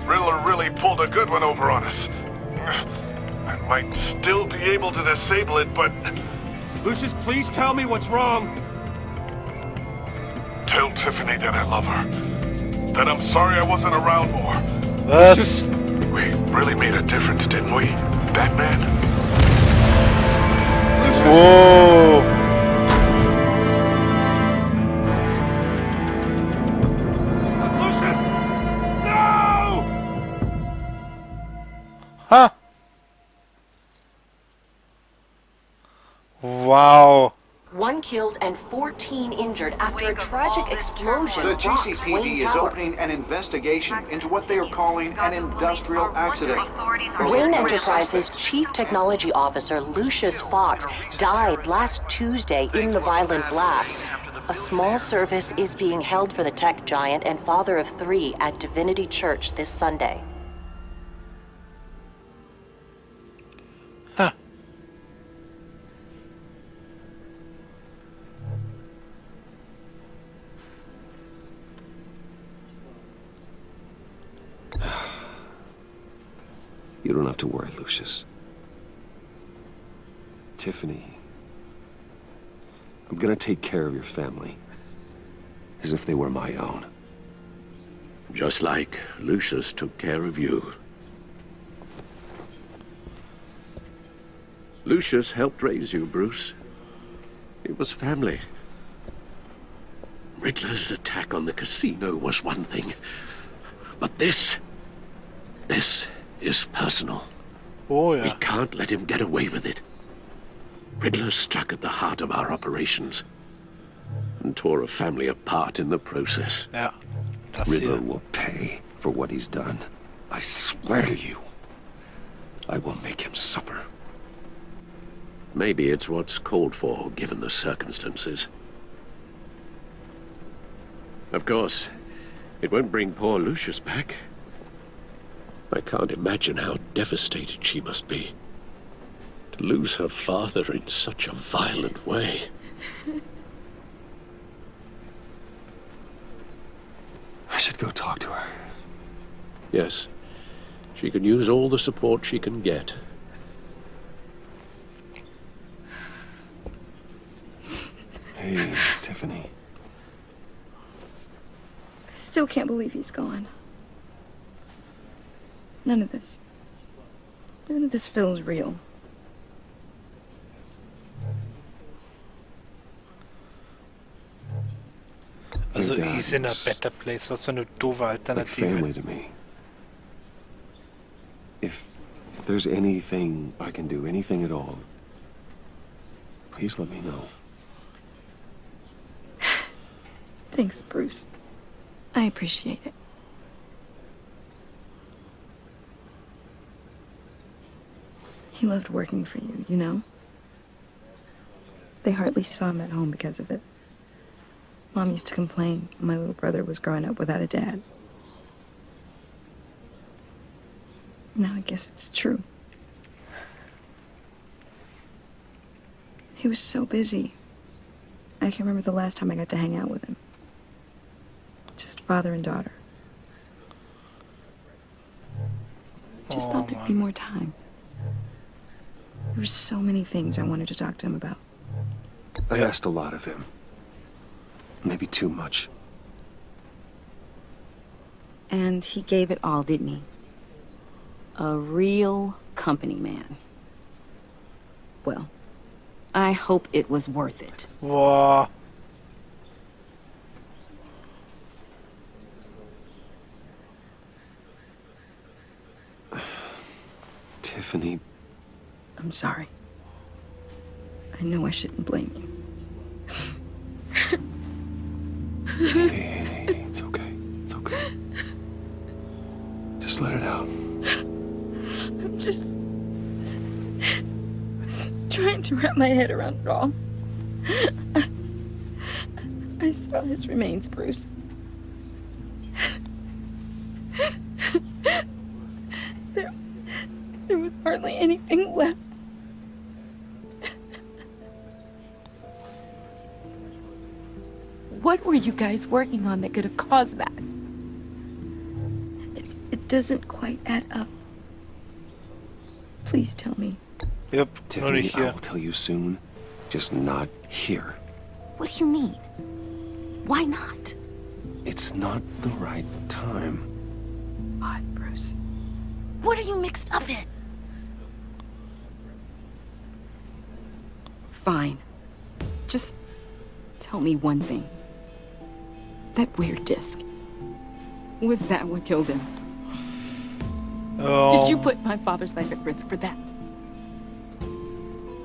Riddler really pulled a good one over on us. I might still be able to disable it, but... Lucius, please tell me what's wrong. Tell Tiffany that I love her. That I'm sorry I wasn't around more. Was? We really made a difference, didn't we, Batman? Oh. killed and 14 injured after a tragic explosion The rocks Wayne GCPD is Tower. opening an investigation into what they are calling an industrial accident. Wayne Enterprises' Chief Technology Officer, Lucius Fox, died last Tuesday in the violent blast. A small service is being held for the tech giant and father of 3 at Divinity Church this Sunday. Huh. You don't have to worry, Lucius. Tiffany, I'm gonna take care of your family. As if they were my own. Just like Lucius took care of you. Lucius helped raise you, Bruce. It was family. Riddler's attack on the casino was one thing. But this is personal. Oh, We ja. can't let him get away with it. Riddler struck at the heart of our operations and tore a family apart in the process. Ja, das Riddler hier. will pay for what he's done. I swear to you. I will make him suffer. Maybe it's what's called for, given the circumstances. Of course, it won't bring poor Lucius back. I can't imagine how devastated she must be. To lose her father in such a violent way. I should go talk to her. Yes, she can use all the support she can get. Hey, Tiffany. I still can't believe he's gone. None of this feels real. Also, Your dad he's in a was better place. Was für eine doofe like family Alternative. to me. If there's anything I can do, anything at all, please let me know. Thanks, Bruce. I appreciate it. He loved working for you, you know? They hardly saw him at home because of it. Mom used to complain my little brother was growing up without a dad. Now I guess it's true. He was so busy. I can't remember the last time I got to hang out with him. Just father and daughter. Just thought there'd be more time. There were so many things I wanted to talk to him about. I asked a lot of him. Maybe too much. And he gave it all, didn't he? A real company man. Well, I hope it was worth it. Boah. Tiffany. I'm sorry. I know I shouldn't blame you. Hey, it's okay. It's okay. Just let it out. I'm just trying to wrap my head around it all. I saw his remains, Bruce. There was hardly anything left. What were you guys working on that could have caused that? It doesn't quite add up. Please tell me. Yep, Tiffany, I will tell you soon. Just not here. What do you mean? Why not? It's not the right time. What, Bruce? What are you mixed up in? Fine. Just tell me one thing. That weird disc. Was that what killed him? Oh. Did you put my father's life at risk for that?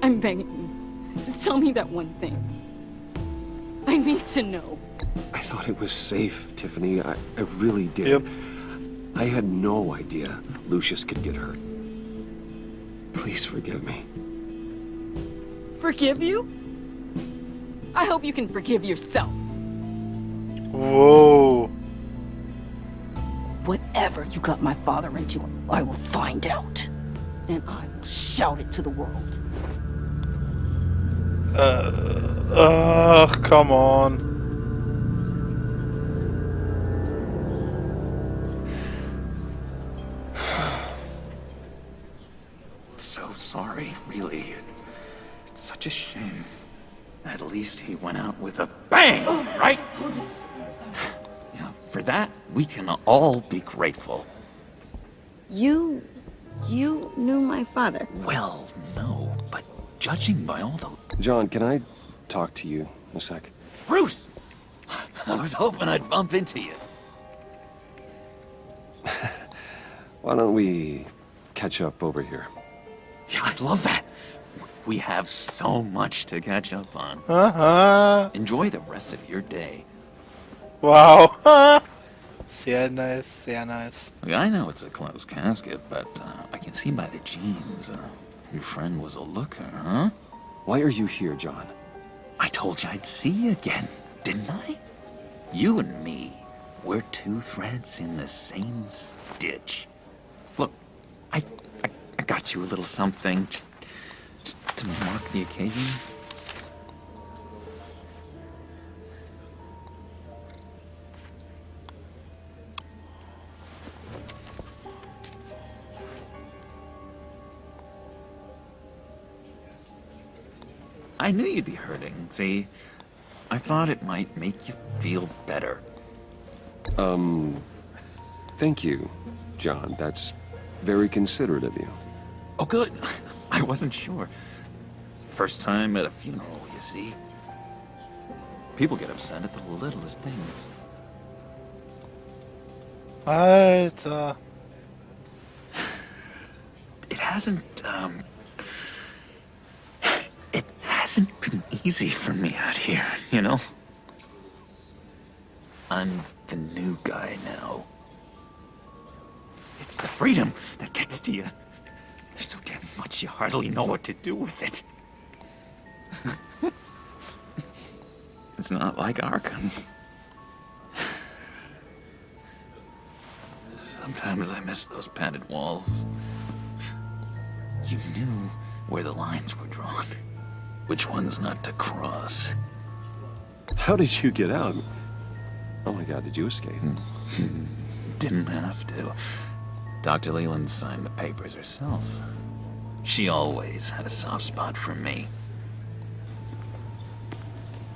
I'm begging you. Just tell me that one thing. me to know? I thought it was safe, Tiffany. I really did. I had no idea Lucius could get hurt. Please forgive me. Forgive you? I hope you can forgive yourself. Whoa. Whatever you got my father into, I will find out. And I will shout it to the world. Come on. So sorry, really. It's such a shame. At least he went out with a bang, right? You know, for that, we can all be grateful. You knew my father? Well, no, but judging by all the... John, can I talk to you a sec? Bruce! I was hoping I'd bump into you. Why don't we catch up over here? Yeah, I'd love that. We have so much to catch up on. Enjoy the rest of your day. Wow. Sehr nice, sehr nice. I know it's a closed casket, but I can see by the jeans. Your friend was a looker, huh? Why are you here, John? I told you I'd see you again, didn't I? You and me, we're two threads in the same stitch. Look, I got you a little something, just to mark the occasion. I knew you'd be hurting, see? I thought it might make you feel better. Thank you, John. That's very considerate of you. Oh, good. I wasn't sure. First time at a funeral, you see? People get upset at the littlest things. Alter. It hasn't been easy for me out here, you know? I'm the new guy now. It's the freedom that gets to you. There's so damn much you hardly know what to do with it. It's not like Arkham. Sometimes I miss those padded walls. You knew where the lines were drawn. Which ones not to cross. How did you get out? Oh my God, did you escape? Didn't have to. Dr. Leland signed the papers herself. She always had a soft spot for me.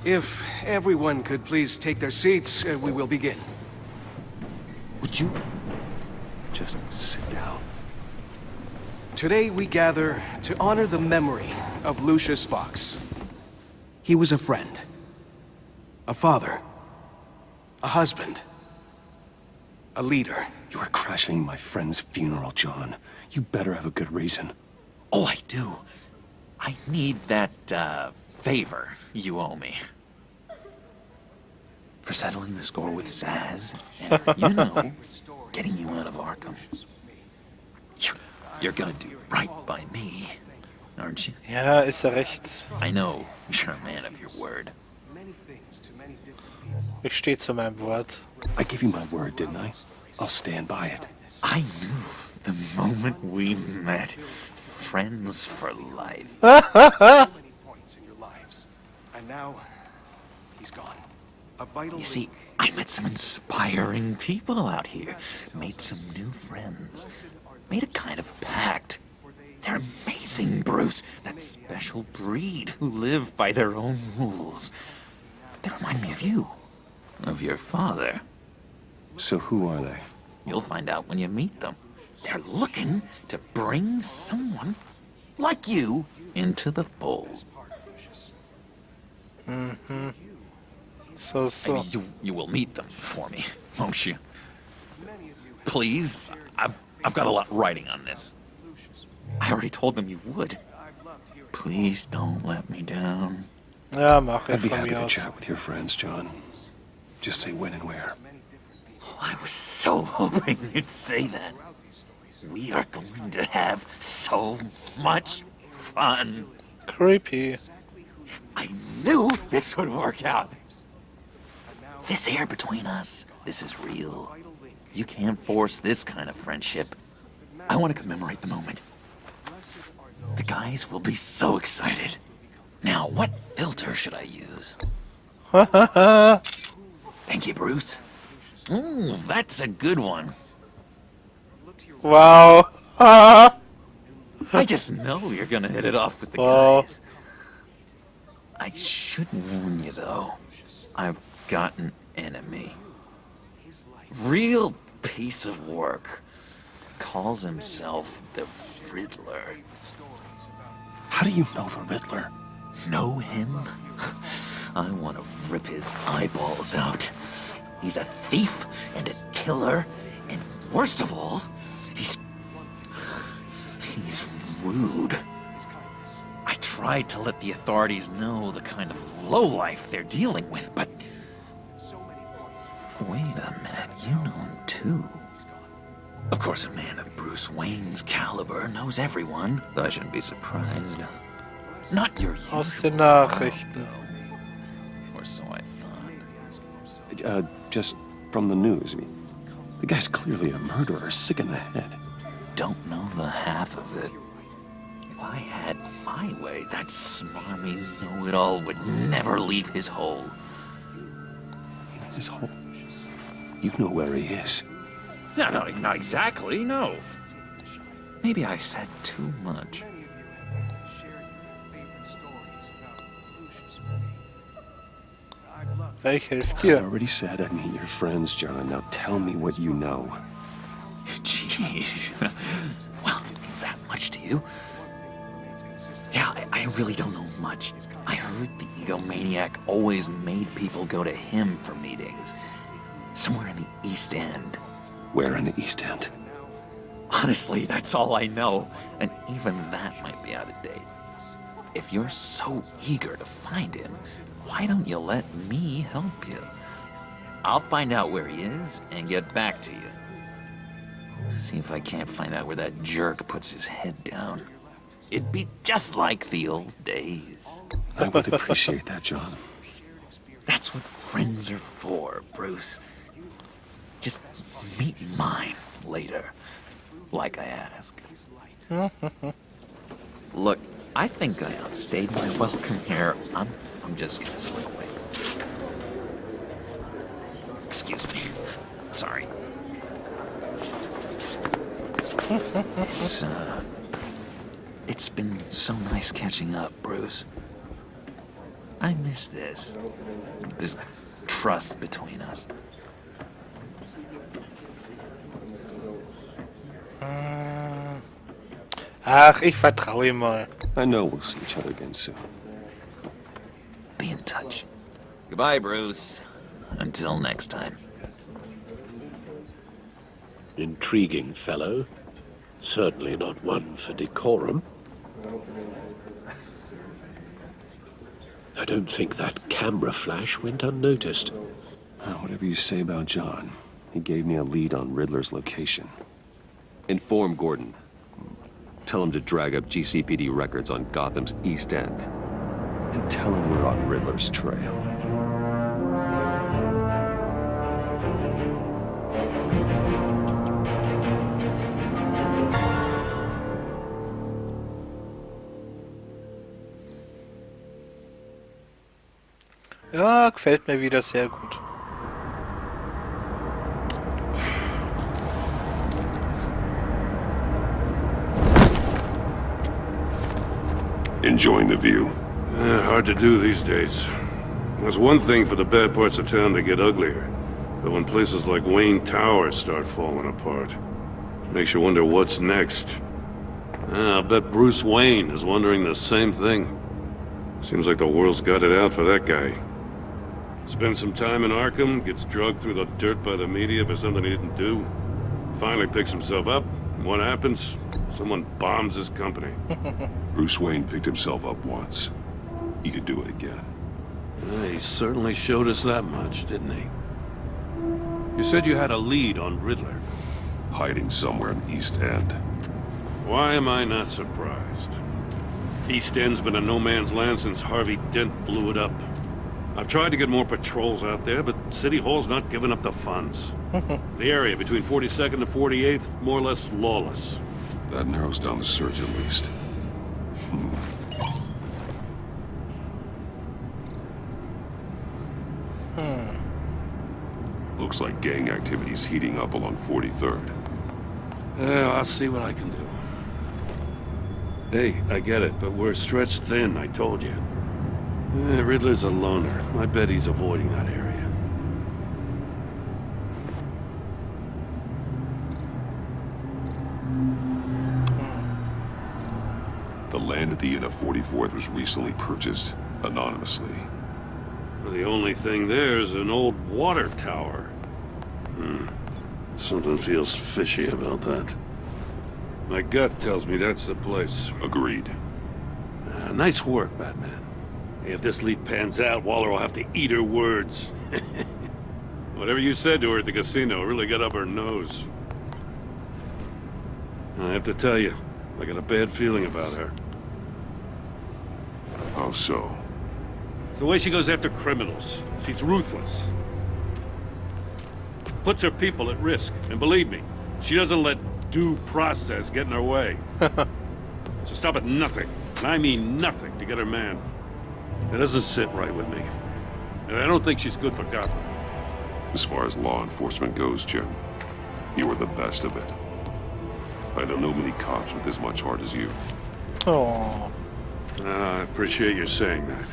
If everyone could please take their seats, we will begin. Would you just sit down? Today we gather to honor the memory of Lucius Fox. He was a friend, a father, a husband, a leader. You are crashing my friend's funeral, John. You better have a good reason. Oh, I do. I need that, favor you owe me. For settling the score with Zaz, and, you know, getting you out of Arkham. You're gonna do right by me, aren't you? Ja, ist recht. I know you're a man of your word. Ich stehe zu meinem Wort. I gave you my word, didn't I? I'll stand by it. I knew the moment we met. Friends for life. Many points in your lives, and now he's gone. A vital. You see, I met some inspiring people out here. Made some new friends. Made a kind of pact. They're amazing, Bruce. That special breed who live by their own rules. They remind me of you. Of your father. So who are they? You'll find out when you meet them. They're looking to bring someone like you into the fold. So. Maybe you will meet them for me, won't you? Please? I've got a lot writing on this. I already told them you would. Please don't let me down. Ja, mach ich I'd be von happy mir to aus. chat with your friends, John. Just say when and where. I was so hoping you'd say that. We are going to have so much fun. Creepy. I knew this would work out. This air between us, this is real. You can't force this kind of friendship. I want to commemorate the moment. The guys will be so excited. Now, what filter should I use? Thank you, Bruce. Ooh, that's a good one. Wow. I just know you're gonna hit it off with the guys. I should warn you, though. I've got an enemy. Real piece of work. Calls himself the Riddler. How do you know the Riddler? Know him? I want to rip his eyeballs out. He's a thief and a killer, and worst of all, he's rude. I tried to let the authorities know the kind of lowlife they're dealing with, but... Wait a minute, you know him too. Of course, a man of Bruce Wayne's caliber knows everyone, but I shouldn't be surprised. Not your usual. Aus den Nachrichten. Or so I thought. Just from the news. I mean, the guy's clearly a murderer, sick in the head. Don't know the half of it. If I had my way, that smarmy know-it-all would never leave his hole. His hole? You know where he is. No, not exactly, no. Maybe I said too much. Ich helfe I dir. already said I'd meet your friends, John. Now tell me what you know. Jeez. Well, means that much to you? Yeah, I really don't know much. I heard the egomaniac always made people go to him for meetings. Somewhere in the East End. Where in the East End? Honestly, that's all I know. And even that might be out of date. If you're so eager to find him, why don't you let me help you? I'll find out where he is and get back to you. See if I can't find out where that jerk puts his head down. It'd be just like the old days. I would appreciate that, John. That's what friends are for, Bruce. Just meet mine later, like I asked. Look, I think I outstayed my welcome here. I'm just gonna slip away. Excuse me. Sorry. It's been so nice catching up, Bruce. I miss this trust between us. Ach, ich vertraue ihm mal. I know we'll see each other again soon. Be in touch. Goodbye, Bruce. Until next time. Intriguing fellow. Certainly not one for decorum. I don't think that camera flash went unnoticed. Whatever you say about John, he gave me a lead on Riddler's location. Inform Gordon. Tell him to drag up GCPD records on Gotham's East End. And tell him we're on Riddler's trail. Ja, gefällt mir wieder sehr gut. Enjoying the view. Hard to do these days. There's one thing for the bad parts of town to get uglier, but when places like Wayne Tower start falling apart, makes you wonder what's next. I'll bet Bruce Wayne is wondering the same thing. Seems like the world's got it out for that guy. Spends some time in Arkham, gets drugged through the dirt by the media for something he didn't do. Finally picks himself up, and what happens? Someone bombs his company. Bruce Wayne picked himself up once. He could do it again. He certainly showed us that much, didn't he? You said you had a lead on Riddler. Hiding somewhere in the East End. Why am I not surprised? East End's been a no-man's land since Harvey Dent blew it up. I've tried to get more patrols out there, but City Hall's not giving up the funds. The area between 42nd and 48th, more or less lawless. That narrows down the search at least. Looks like gang activity's heating up along 43rd. Yeah, I'll see what I can do. Hey, I get it, but we're stretched thin, I told you. Riddler's a loner. I bet he's avoiding that area. The land at the end of 44th was recently purchased anonymously. The only thing there is an old water tower. Something feels fishy about that. My gut tells me that's the place. Agreed. Nice work, Batman. If this lead pans out, Waller will have to eat her words. Whatever you said to her at the casino really got up her nose. I have to tell you, I got a bad feeling about her. How so? It's the way she goes after criminals. She's ruthless. Puts her people at risk. And believe me, she doesn't let due process get in her way. She'll stop at nothing, and I mean nothing, to get her man. It doesn't sit right with me. And I don't think she's good for Gotham. As far as law enforcement goes, Jim, you are the best of it. I don't know many cops with as much heart as you. Oh. I appreciate you saying that.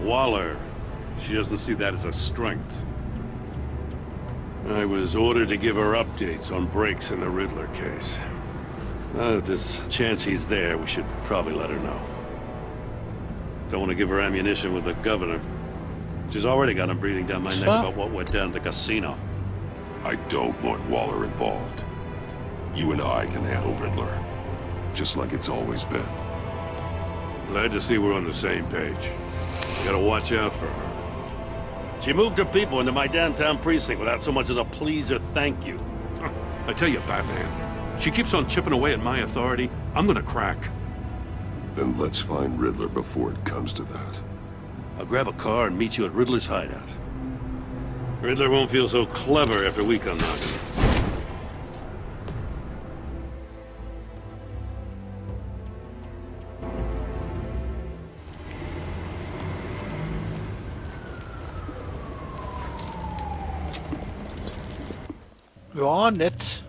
Waller, she doesn't see that as a strength. I was ordered to give her updates on breaks in the Riddler case. If there's a chance he's there, we should probably let her know. Don't want to give her ammunition with the governor. She's already got him breathing down my neck about what went down at the casino. I don't want Waller involved. You and I can handle Riddler, just like it's always been. Glad to see we're on the same page. You gotta watch out for her. She moved her people into my downtown precinct without so much as a please or thank you. I tell you, Batman, she keeps on chipping away at my authority. I'm gonna crack. Then let's find Riddler before it comes to that. I'll grab a car and meet you at Riddler's hideout. Riddler won't feel so clever after we come knocking. Ja, nett.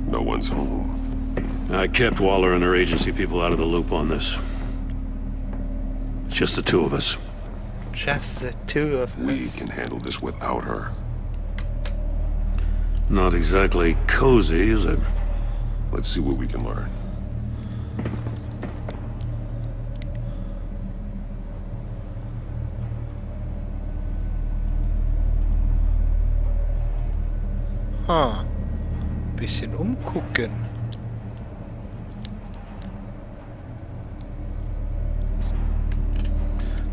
No one's home. I kept Waller and her agency people out of the loop on this. It's just the two of us. Just the two of us. We can handle this without her. Not exactly cozy, is it? Let's see what we can learn. Bisschen umgucken.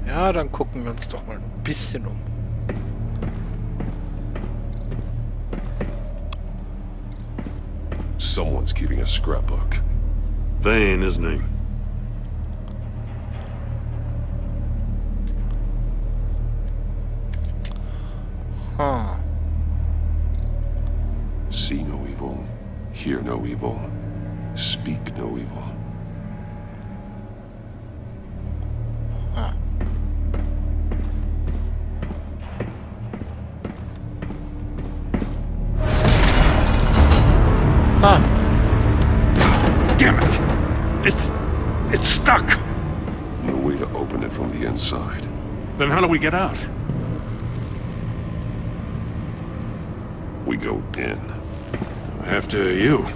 Ja, dann gucken wir uns doch mal ein bisschen um. Someone's keeping a scrapbook. Vane, isn't he? Huh. See no evil, hear no evil, speak no evil. Damn it! It's stuck! No way to open it from the inside. Then how do we get out? We go in. After you.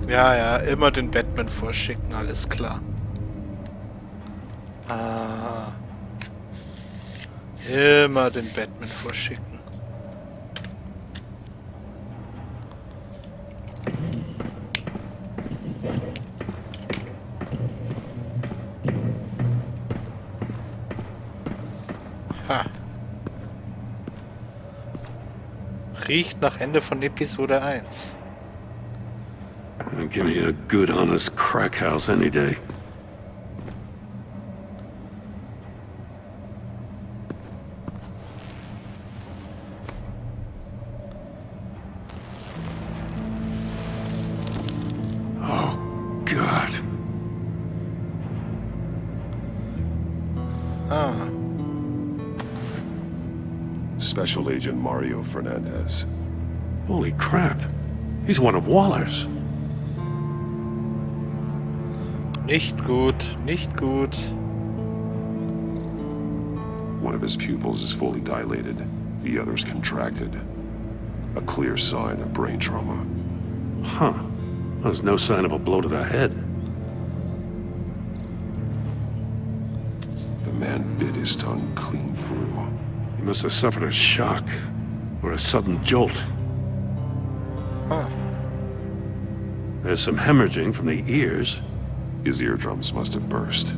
Ja, ja, immer den Batman vorschicken, alles klar. Immer den Batman vorschicken. Ha. Riecht nach Ende von Episode 1. Give me a good, honest crack house any day. Oh, God. Special Agent Mario Fernandez. Holy crap. He's one of Waller's. Nicht gut, nicht gut. One of his pupils is fully dilated. The other's contracted. A clear sign of brain trauma. Huh. There's no sign of a blow to the head. The man bit his tongue clean through. He must have suffered a shock, or a sudden jolt. Huh. There's some hemorrhaging from the ears. His eardrums must have burst.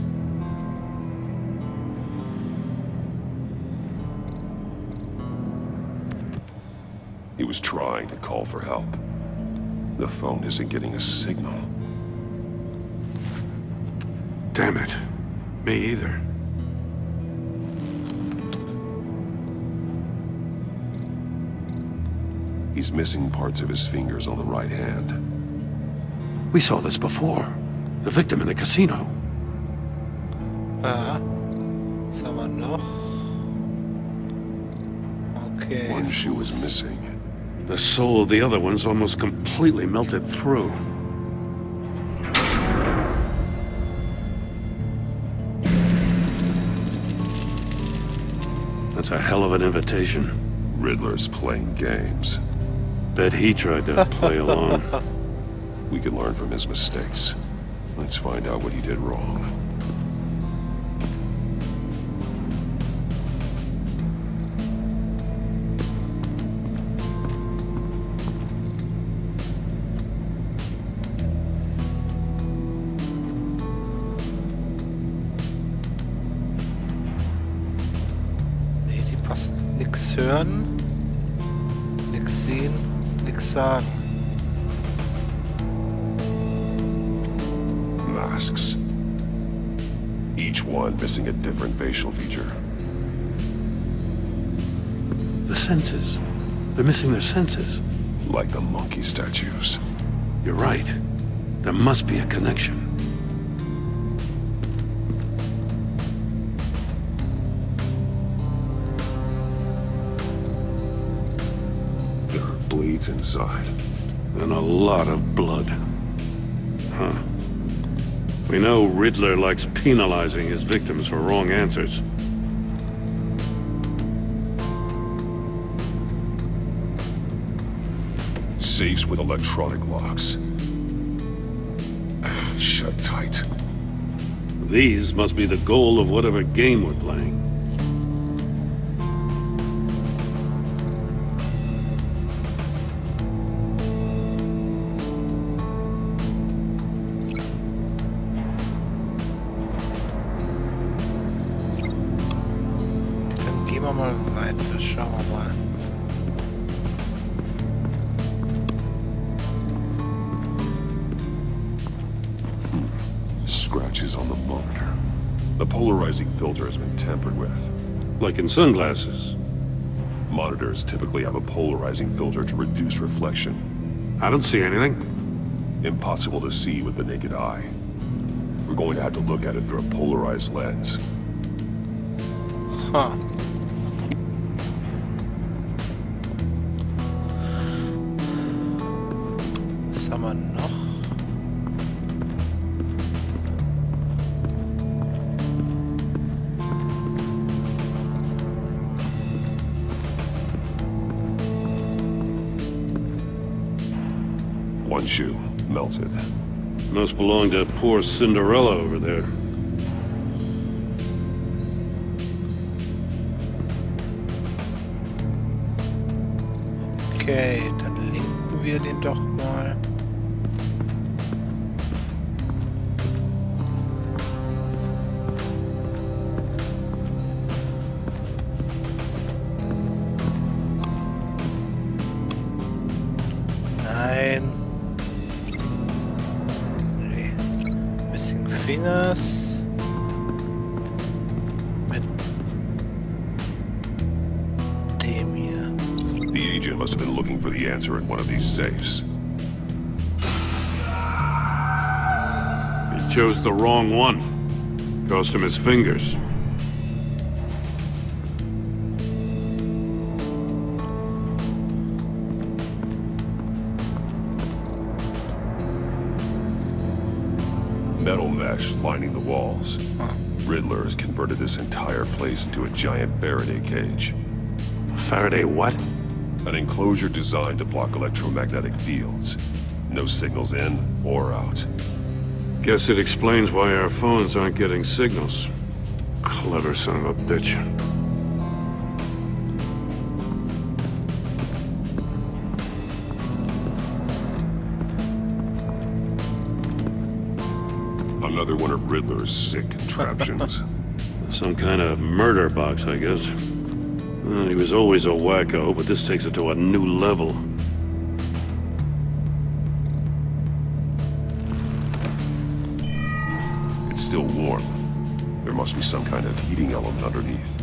He was trying to call for help. The phone isn't getting a signal. Damn it. Me either. He's missing parts of his fingers on the right hand. We saw this before. The victim in the casino. Was haben wir noch? Okay. One shoe was missing. The soul of the other one's almost completely melted through. That's a hell of an invitation. Riddler's playing games. Bet he tried to play along. We can learn from his mistakes. Let's find out what he did wrong. Nee, die passen. Nix hören, nix sehen, nix sagen. Masks. Each one missing a different facial feature. The senses. They're missing their senses. Like the monkey statues. You're right. There must be a connection. There are bleeds inside. And a lot of blood. Huh. We know Riddler likes penalizing his victims for wrong answers. Safes with electronic locks. Shut tight. These must be the goal of whatever game we're playing. Dann gehen wir mal weiter, schauen wir mal. Scratches on the monitor. The polarizing filter has been tampered with. Like in sunglasses. Monitors typically have a polarizing filter to reduce reflection. I don't see anything. Impossible to see with the naked eye. We're going to have to look at it through a polarized lens. Huh. Was haben wir noch? One shoe, melted. Must belong to poor Cinderella over there. Okay, dann linken wir den doch mal. Nein. Nee. Missing Fingers. Mit dem hier. The agent must have been looking for the answer in one of these safes. He chose the wrong one. Cost him his fingers. Metal mesh lining the walls. Riddler has converted this entire place into a giant Faraday cage. Faraday what? An enclosure designed to block electromagnetic fields. No signals in or out. Guess it explains why our phones aren't getting signals. Clever son of a bitch. Another one of Riddler's sick contraptions. Some kind of murder box, I guess. Well, he was always a wacko, but this takes it to a new level. It's still warm. There must be some kind of heating element underneath.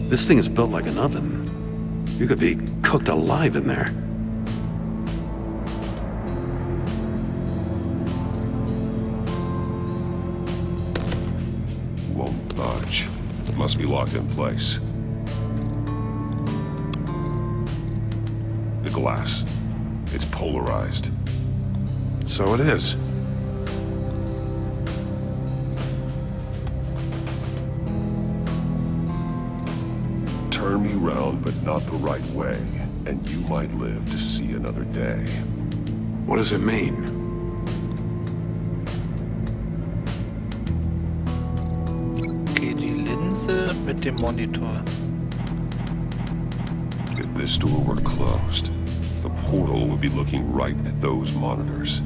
This thing is built like an oven. You could be cooked alive in there. Won't budge. It must be locked in place. The glass. It's polarized. So it is. Turn me round, but not the right way, and you might live to see another day. What does it mean? Okay, die Linse mit dem Monitor. If this door were closed, the portal would be looking right at those monitors.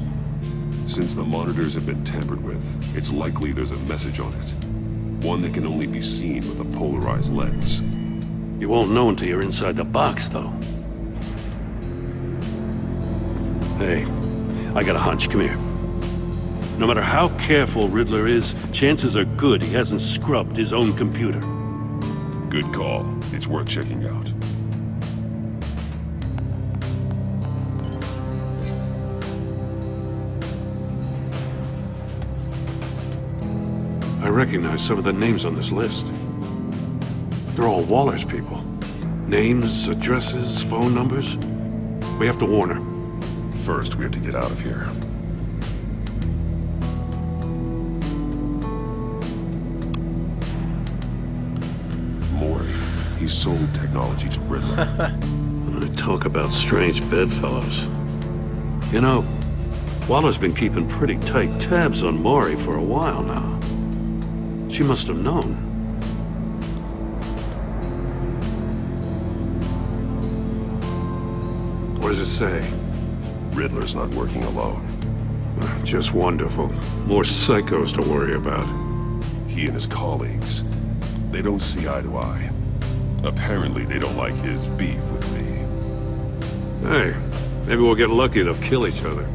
Since the monitors have been tampered with, it's likely there's a message on it. One that can only be seen with a polarized lens. You won't know until you're inside the box, though. Hey, I got a hunch. Come here. No matter how careful Riddler is, chances are good he hasn't scrubbed his own computer. Good call. It's worth checking out. I recognize some of the names on this list. They're all Waller's people. Names, addresses, phone numbers. We have to warn her. First, we have to get out of here. Maury, he sold technology to Riddler. Talk about strange bedfellows. You know, Waller's been keeping pretty tight tabs on Maury for a while now. She must have known. What does it say? Riddler's not working alone. Just wonderful. More psychos to worry about. He and his colleagues, they don't see eye to eye. Apparently, they don't like his beef with me. Hey, maybe we'll get lucky. They'll kill each other.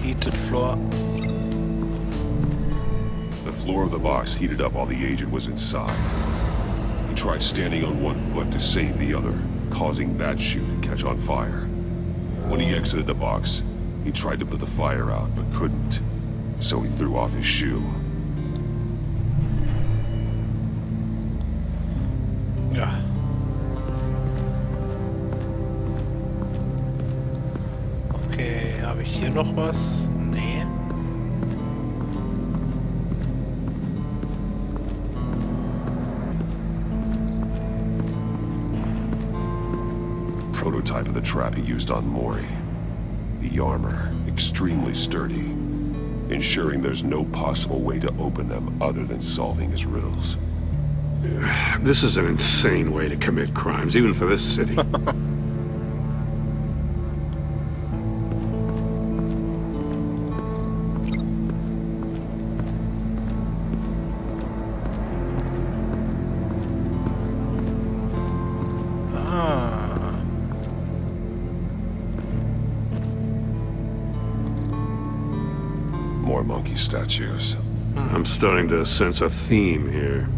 Heated floor. The floor of the box heated up while the agent was inside. He tried standing on one foot to save the other, causing that chute to catch on fire. When he exited the box, he tried to put the fire out, but couldn't. so he threw off his shoe. Ja. Okay, habe ich hier noch was? Nee. Prototype of the trap he used on Mori. The armor, extremely sturdy, ensuring there's no possible way to open them other than solving his riddles. This is an insane way to commit crimes, even for this city. More monkey statues. I'm starting to sense a theme here.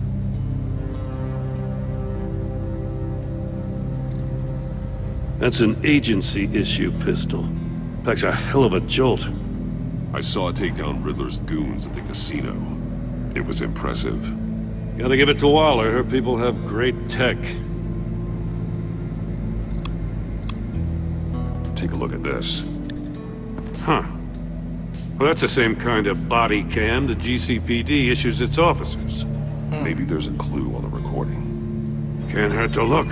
That's an agency-issue pistol. Packs a hell of a jolt. I saw it take down Riddler's goons at the casino. It was impressive. Gotta give it to Waller. Her people have great tech. Take a look at this. Huh. Well, that's the same kind of body cam the GCPD issues its officers. Maybe there's a clue on the recording. Can't hurt to look.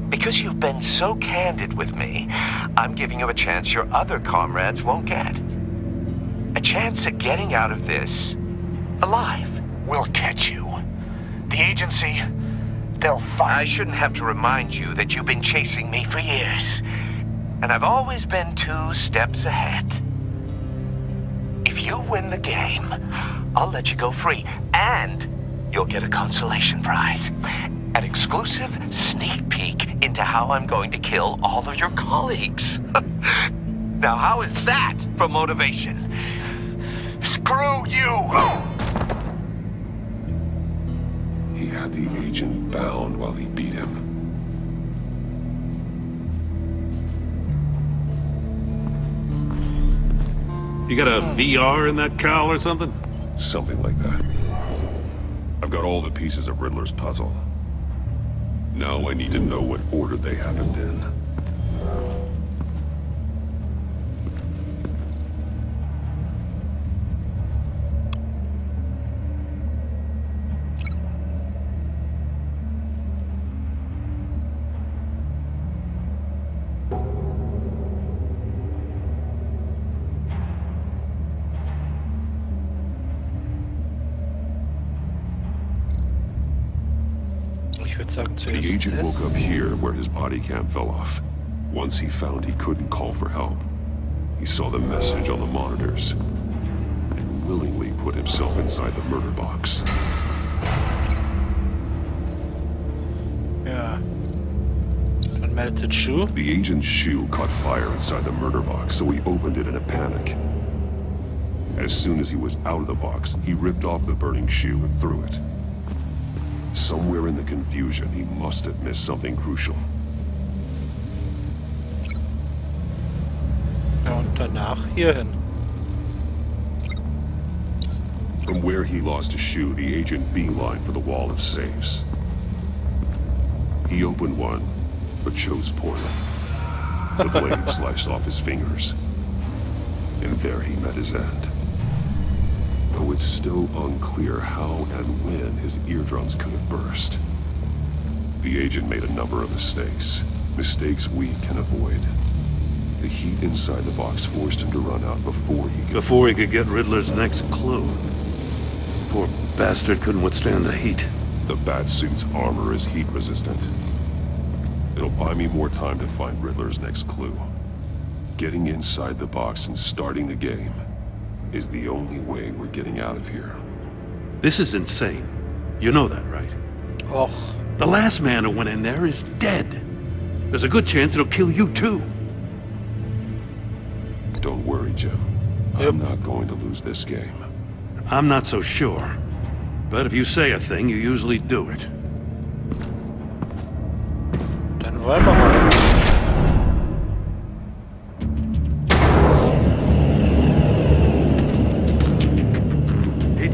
Because you've been so candid with me, I'm giving you a chance your other comrades won't get. A chance at getting out of this alive. We'll catch you. The agency, they'll find... I shouldn't have to remind you that you've been chasing me for years. And I've always been 2 steps ahead. If you win the game, I'll let you go free. And you'll get a consolation prize. An exclusive sneak peek into how I'm going to kill all of your colleagues. Now, how is that for motivation? Screw you! He had the agent bound while he beat him. You got a VR in that cowl or something? Something like that. I've got all the pieces of Riddler's puzzle. Now I need to know what order they happened in. The agent woke up here where his body cam fell off. Once he found he couldn't call for help, he saw the message on the monitors and willingly put himself inside the murder box. Ja. Dann meldet Schuh. The agent's shoe caught fire inside the murder box, so he opened it in a panic. As soon as he was out of the box, he ripped off the burning shoe and threw it. Somewhere in the confusion, he must have missed something crucial. Ja, und danach hier hin. From where he lost his shoe, the agent beelined for the wall of safes. He opened one, but chose poorly. The blade sliced off his fingers. And there he met his end. Though it's still unclear how and when his eardrums could have burst. The agent made a number of mistakes. Mistakes we can avoid. The heat inside the box forced him to run out before he could get Riddler's next clue. Poor bastard couldn't withstand the heat. The Batsuit's armor is heat resistant. It'll buy me more time to find Riddler's next clue. Getting inside the box and starting the game is the only way we're getting out of here. This is insane. You know that, right? Oh. The last man who went in there is dead. There's a good chance it'll kill you too. Don't worry, Jim. I'm not going to lose this game. I'm not so sure. But if you say a thing, you usually do it. Dann wollen wir mal.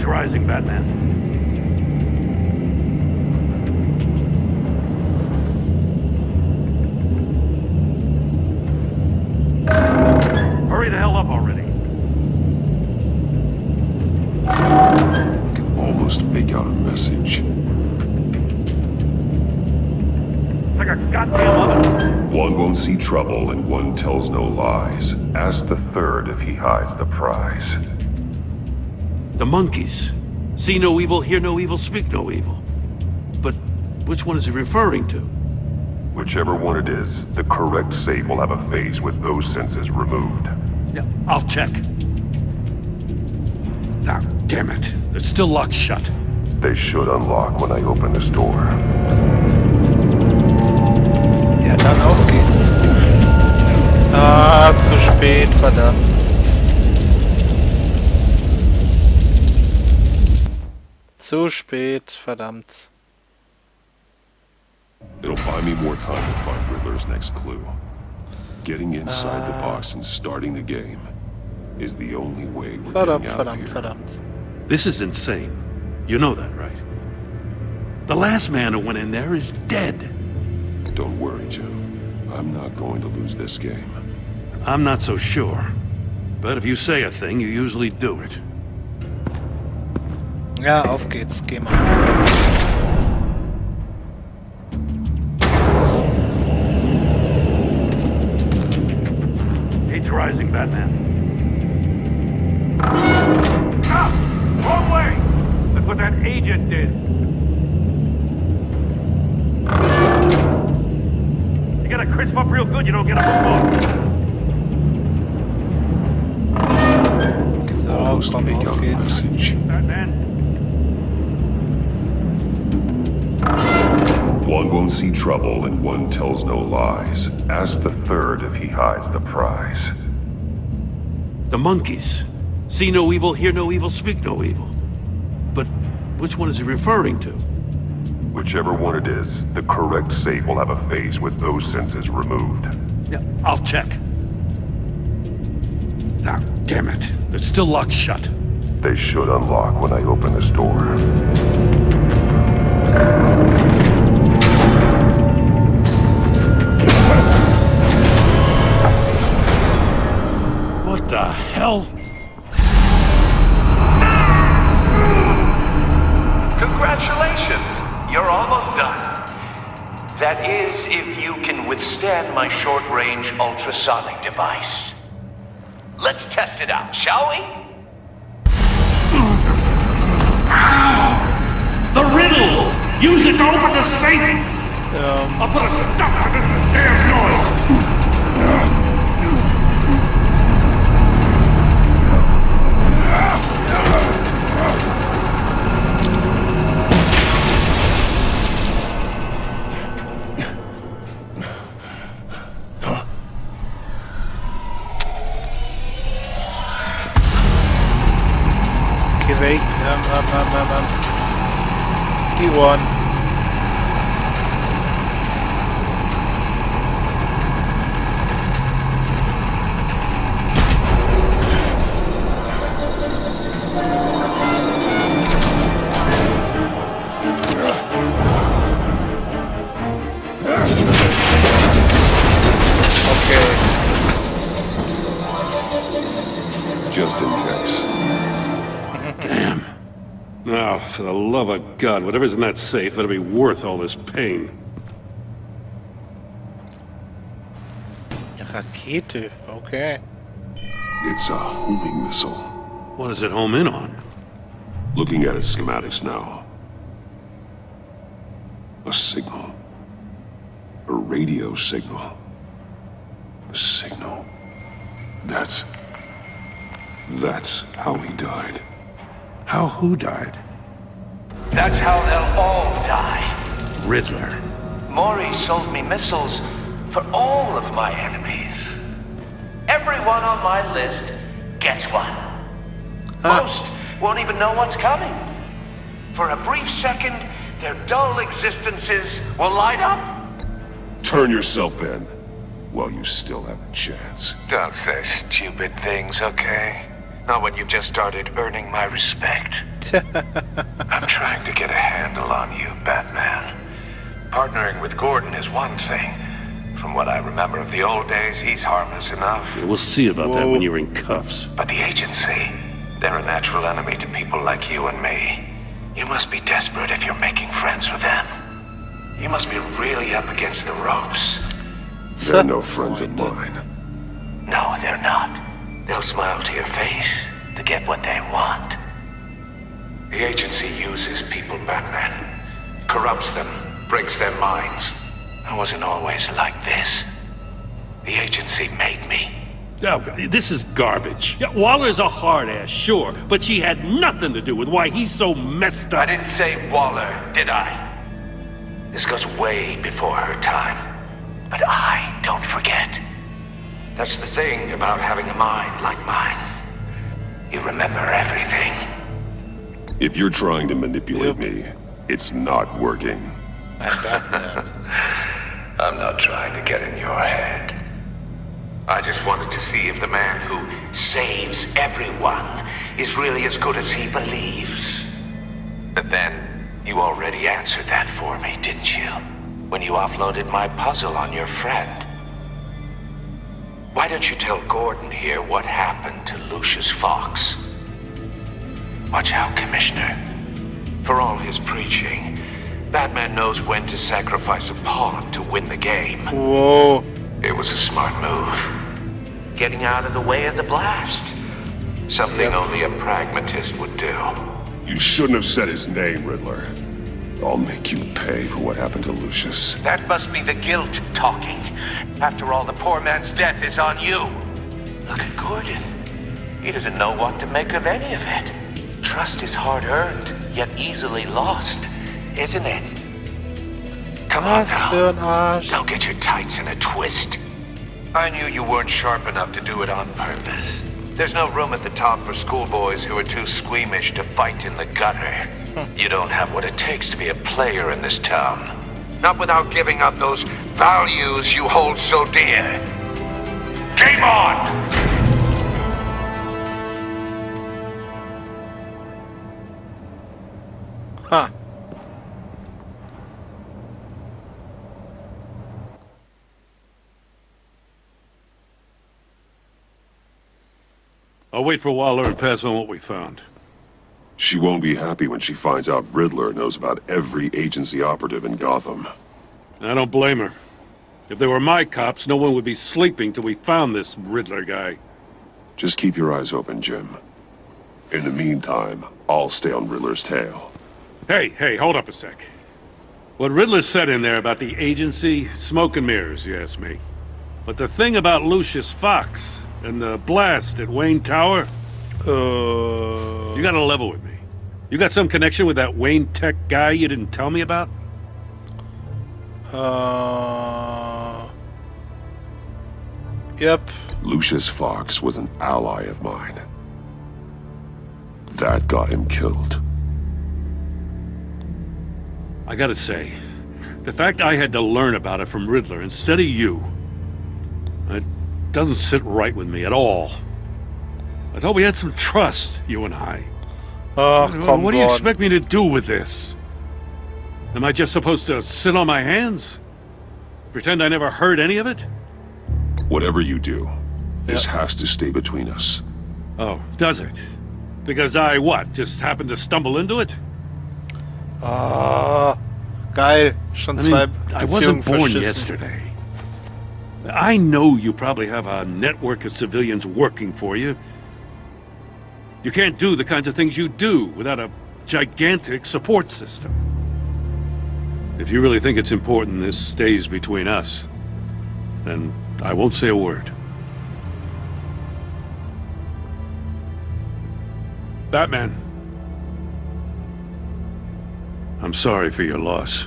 Authorizing Batman. Hurry the hell up already. I can almost make out a message. Like a goddamn oven. One won't see trouble and one tells no lies. Ask the third if he hides the prize. The monkeys. See no evil, hear no evil, speak no evil. But which one is he referring to? Whichever one it is, the correct save will have a phase with those senses removed. Yeah, I'll check. Ah, damn it. They're still locked shut. They should unlock when I open this door. Ja, dann auf geht's. Ah, zu spät, verdammt. Zu spät, verdammt. It'll buy me more time to find Riddler's next clue. Getting inside the box and starting the game is the only way we're getting out of here. Verdammt. This is insane. You know that, right? The last man who went in there is dead. Don't worry, Joe. I'm not going to lose this game. I'm not so sure. But if you say a thing, you usually do it. Ja, auf geht's, geh mal. He's rising, Batman. Ah! Wrong way! That's what that agent did. You gotta crisp up real good, you don't get a football. Almost make out a message. Batman. One won't see trouble and one tells no lies. Ask the third if he hides the prize. The monkeys. See no evil, hear no evil, speak no evil. But which one is he referring to? Whichever one it is, the correct save will have a phase with those senses removed. Yeah, I'll check. Ah, damn it. They're still locked shut. They should unlock when I open this door. What the hell? Congratulations! You're almost done. That is, if you can withstand my short-range ultrasonic device. Let's test it out, shall we? The riddle! Use it to open the safe! I'll put a stop to this damn noise! Geh weg. Die Ohren. Just in case. Damn. Now, for the love of God, whatever's in that safe better be worth all this pain. Rakete, okay. It's a homing missile. What does it home in on? Looking at its schematics now. A signal. A radio signal. A signal. That's how he died. How who died? That's how they'll all die. Riddler. Maury sold me missiles for all of my enemies. Everyone on my list gets one. Most won't even know what's coming. For a brief second, their dull existences will light up. Turn yourself in while you still have a chance. Don't say stupid things, okay? Not when you've just started earning my respect. I'm trying to get a handle on you, Batman. Partnering with Gordon is one thing. From what I remember of the old days, he's harmless enough. Yeah, we'll see about that when you're in cuffs. But the agency, they're a natural enemy to people like you and me. You must be desperate if you're making friends with them. You must be really up against the ropes. They're no friends of mine. No, they're not. They'll smile to your face to get what they want. The agency uses people, Batman. Corrupts them, breaks their minds. I wasn't always like this. The agency made me. Oh, God, this is garbage. Yeah, Waller's a hard ass, sure, but she had nothing to do with why he's so messed up. I didn't say Waller, did I? This goes way before her time. But I don't forget. That's the thing about having a mind like mine. You remember everything. If you're trying to manipulate me, it's not working. I'm Batman. I'm not trying to get in your head. I just wanted to see if the man who saves everyone is really as good as he believes. But then, you already answered that for me, didn't you? When you offloaded my puzzle on your friend. Why don't you tell Gordon here what happened to Lucius Fox? Watch out, Commissioner. For all his preaching, Batman knows when to sacrifice a pawn to win the game. Whoa. It was a smart move. Getting out of the way of the blast. Something only a pragmatist would do. You shouldn't have said his name, Riddler. I'll make you pay for what happened to Lucius. That must be the guilt talking. After all, the poor man's death is on you. Look at Gordon. He doesn't know what to make of any of it. Trust is hard-earned, yet easily lost, isn't it? Come on now. Don't get your tights in a twist. I knew you weren't sharp enough to do it on purpose. There's no room at the top for schoolboys who are too squeamish to fight in the gutter. You don't have what it takes to be a player in this town. Not without giving up those values you hold so dear. Game on! Huh. I'll wait for Waller and pass on what we found. She won't be happy when she finds out Riddler knows about every agency operative in Gotham. I don't blame her. If they were my cops, no one would be sleeping till we found this Riddler guy. Just keep your eyes open, Jim. In the meantime, I'll stay on Riddler's tail. Hey, hold up a sec. What Riddler said in there about the agency, smoke and mirrors, you ask me. But the thing about Lucius Fox and the blast at Wayne Tower... You gotta level with me. You got some connection with that Wayne Tech guy you didn't tell me about? Yep. Lucius Fox was an ally of mine. That got him killed. I gotta say, the fact I had to learn about it from Riddler instead of you, it doesn't sit right with me at all. I thought we had some trust, you and I. Oh, come what do you on. expect me to do with this? Am I just supposed to sit on my hands? Pretend I never heard any of it? Whatever you do, this has to stay between us. Oh, does it? Because I, what, just happened to stumble into it? Geil. Schon zwei I Beziehungen wasn't born verschissen. yesterday. I know you probably have a network of civilians working for you. You can't do the kinds of things you do without a gigantic support system. If you really think it's important this stays between us, then I won't say a word. Batman. I'm sorry for your loss.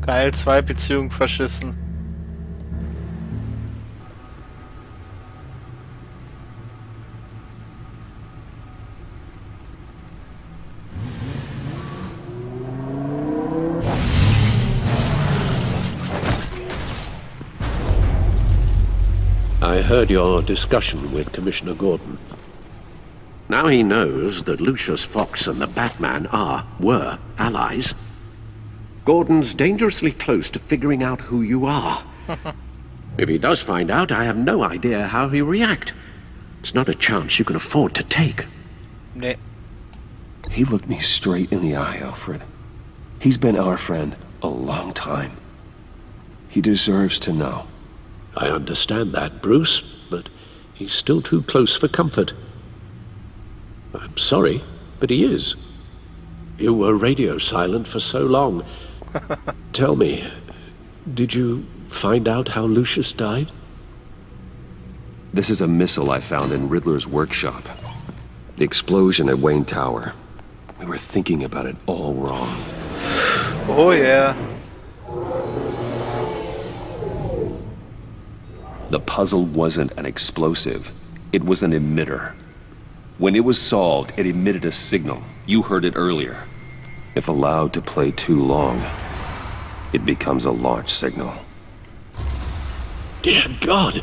Geil, zwei Beziehungen verschissen. I heard your discussion with Commissioner Gordon. Now he knows that Lucius Fox and the Batman were allies. Gordon's dangerously close to figuring out who you are. If he does find out, I have no idea how he'll react. It's not a chance you can afford to take. Nee. He looked me straight in the eye, Alfred. He's been our friend a long time. He deserves to know. I understand that, Bruce, but he's still too close for comfort. I'm sorry, but he is. You were radio silent for so long. Tell me, did you find out how Lucius died? This is a missile I found in Riddler's workshop. The explosion at Wayne Tower. We were thinking about it all wrong. Oh yeah. The puzzle wasn't an explosive. It was an emitter. When it was solved, it emitted a signal. You heard it earlier. If allowed to play too long, it becomes a launch signal. Dear God!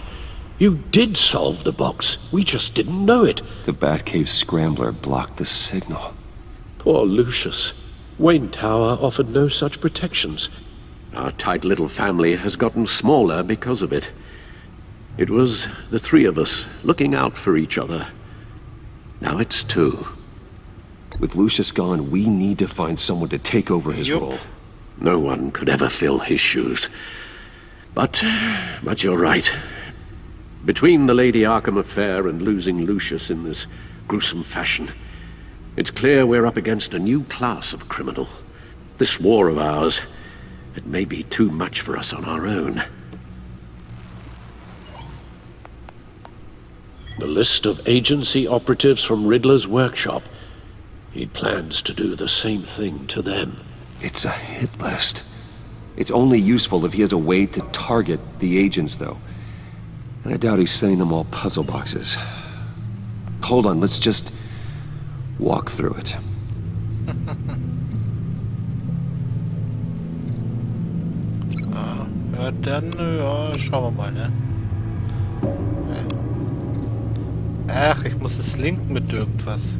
You did solve the box. We just didn't know it. The Batcave scrambler blocked the signal. Poor Lucius. Wayne Tower offered no such protections. Our tight little family has gotten smaller because of it. It was the three of us looking out for each other. Now it's two. With Lucius gone, we need to find someone to take over his role. No one could ever fill his shoes. But you're right. Between the Lady Arkham affair and losing Lucius in this gruesome fashion, it's clear we're up against a new class of criminal. This war of ours, it may be too much for us on our own. The list of agency operatives from Riddler's workshop. He plans to do the same thing to them. It's a hit list. It's only useful if he has a way to target the agents, though. And I doubt he's sending them all puzzle boxes. Hold on, let's just walk through it. Ja, dann, ja, schauen wir mal, ne? Ach, ich muss es linken mit irgendwas.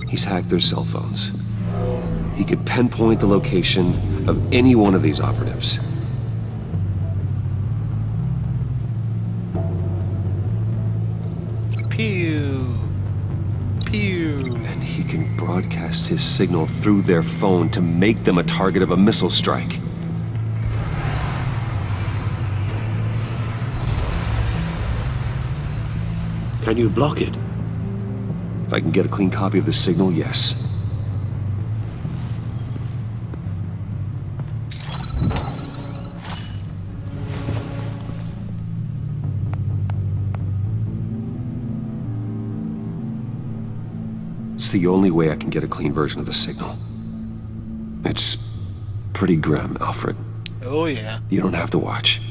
He's hacked their cell phones. He could pinpoint the location of any one of these operatives. Pew! Pew! And he can broadcast his signal through their phone to make them a target of a missile strike. Can you block it? If I can get a clean copy of the signal, yes. It's the only way I can get a clean version of the signal. It's pretty grim, Alfred. Oh yeah. You don't have to watch.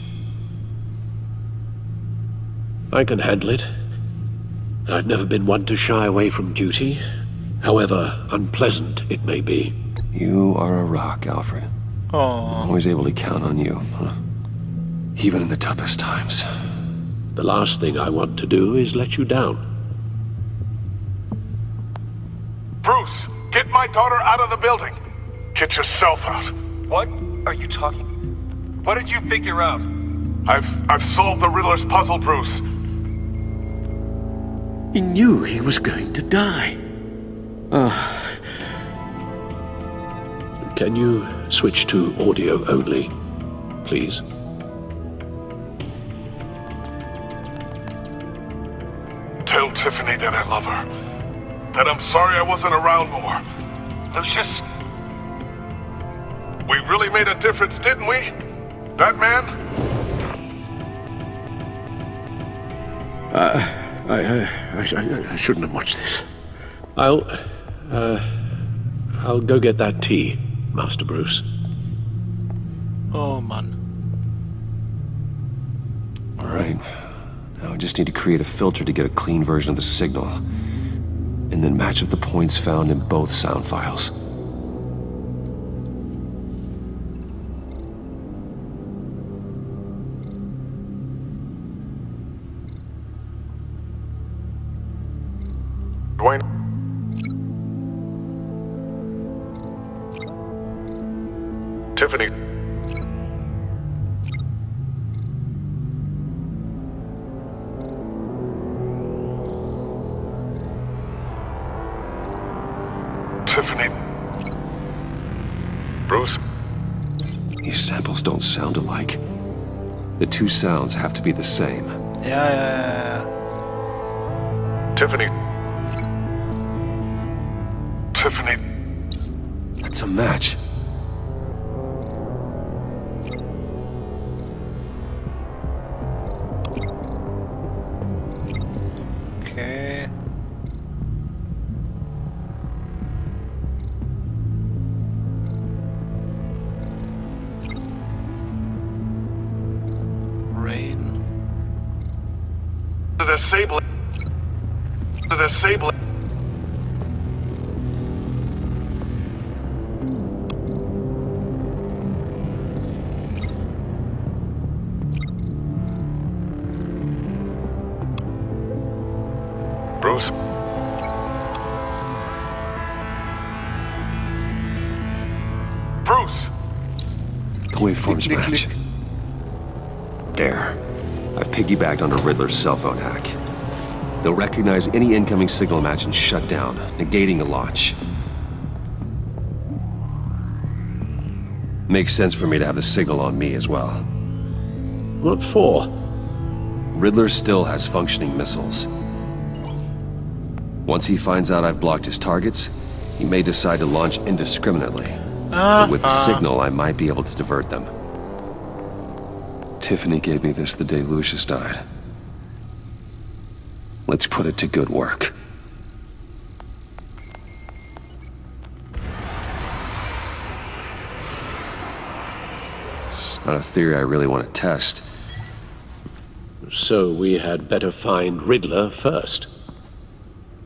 I can handle it. I've never been one to shy away from duty, however unpleasant it may be. You are a rock, Alfred. Aww. I'm always able to count on you, huh? Even in the toughest times. The last thing I want to do is let you down. Bruce, get my daughter out of the building. Get yourself out. What are you talking? What did you figure out? I've solved the Riddler's puzzle, Bruce. He knew he was going to die. Can you switch to audio only, please? Tell Tiffany that I love her. That I'm sorry I wasn't around more. Lucius, we really made a difference, didn't we? Batman? I shouldn't have watched this. I'll go get that tea, Master Bruce. Oh, man. All right. Now I just need to create a filter to get a clean version of the signal. And then match up the points found in both sound files. Tiffany. Tiffany. Bruce. These samples don't sound alike. The two sounds have to be the same. Ja. Tiffany. Tiffany. That's a match. Okay. Rain. The sable. The sable. Bruce. Bruce. The waveforms match. There. I've piggybacked on a Riddler's cell phone hack. They'll recognize any incoming signal match and shut down, negating a launch. Makes sense for me to have the signal on me as well. What for? Riddler still has functioning missiles. Once he finds out I've blocked his targets, he may decide to launch indiscriminately. But with the signal, I might be able to divert them. Tiffany gave me this the day Lucius died. Let's put it to good work. It's not a theory I really want to test. So we had better find Riddler first.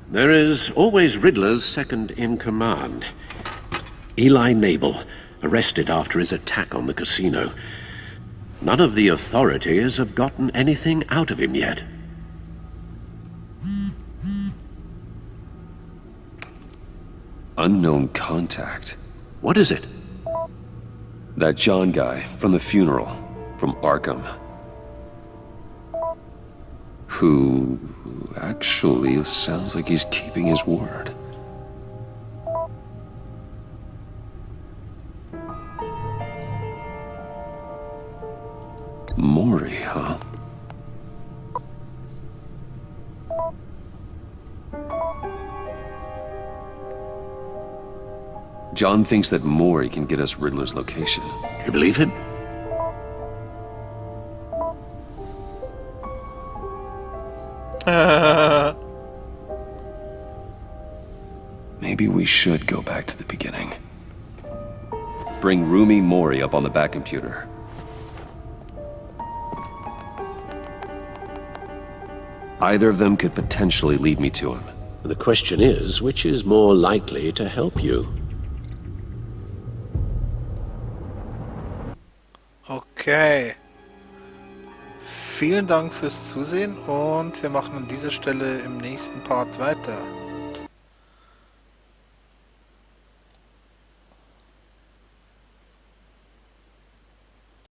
There is always Riddler's second in command. Eli Nabel, arrested after his attack on the casino. None of the authorities have gotten anything out of him yet. Unknown contact. What is it? That John guy from the funeral, from Arkham. Who actually sounds like he's keeping his word. Maury, huh? John thinks that Maury can get us Riddler's location. You believe him? Maybe we should go back to the beginning. Bring Rumi Mori up on the back computer. Either of them could potentially lead me to him. The question is, which is more likely to help you? Okay. Vielen Dank fürs Zusehen und wir machen an dieser Stelle im nächsten Part weiter.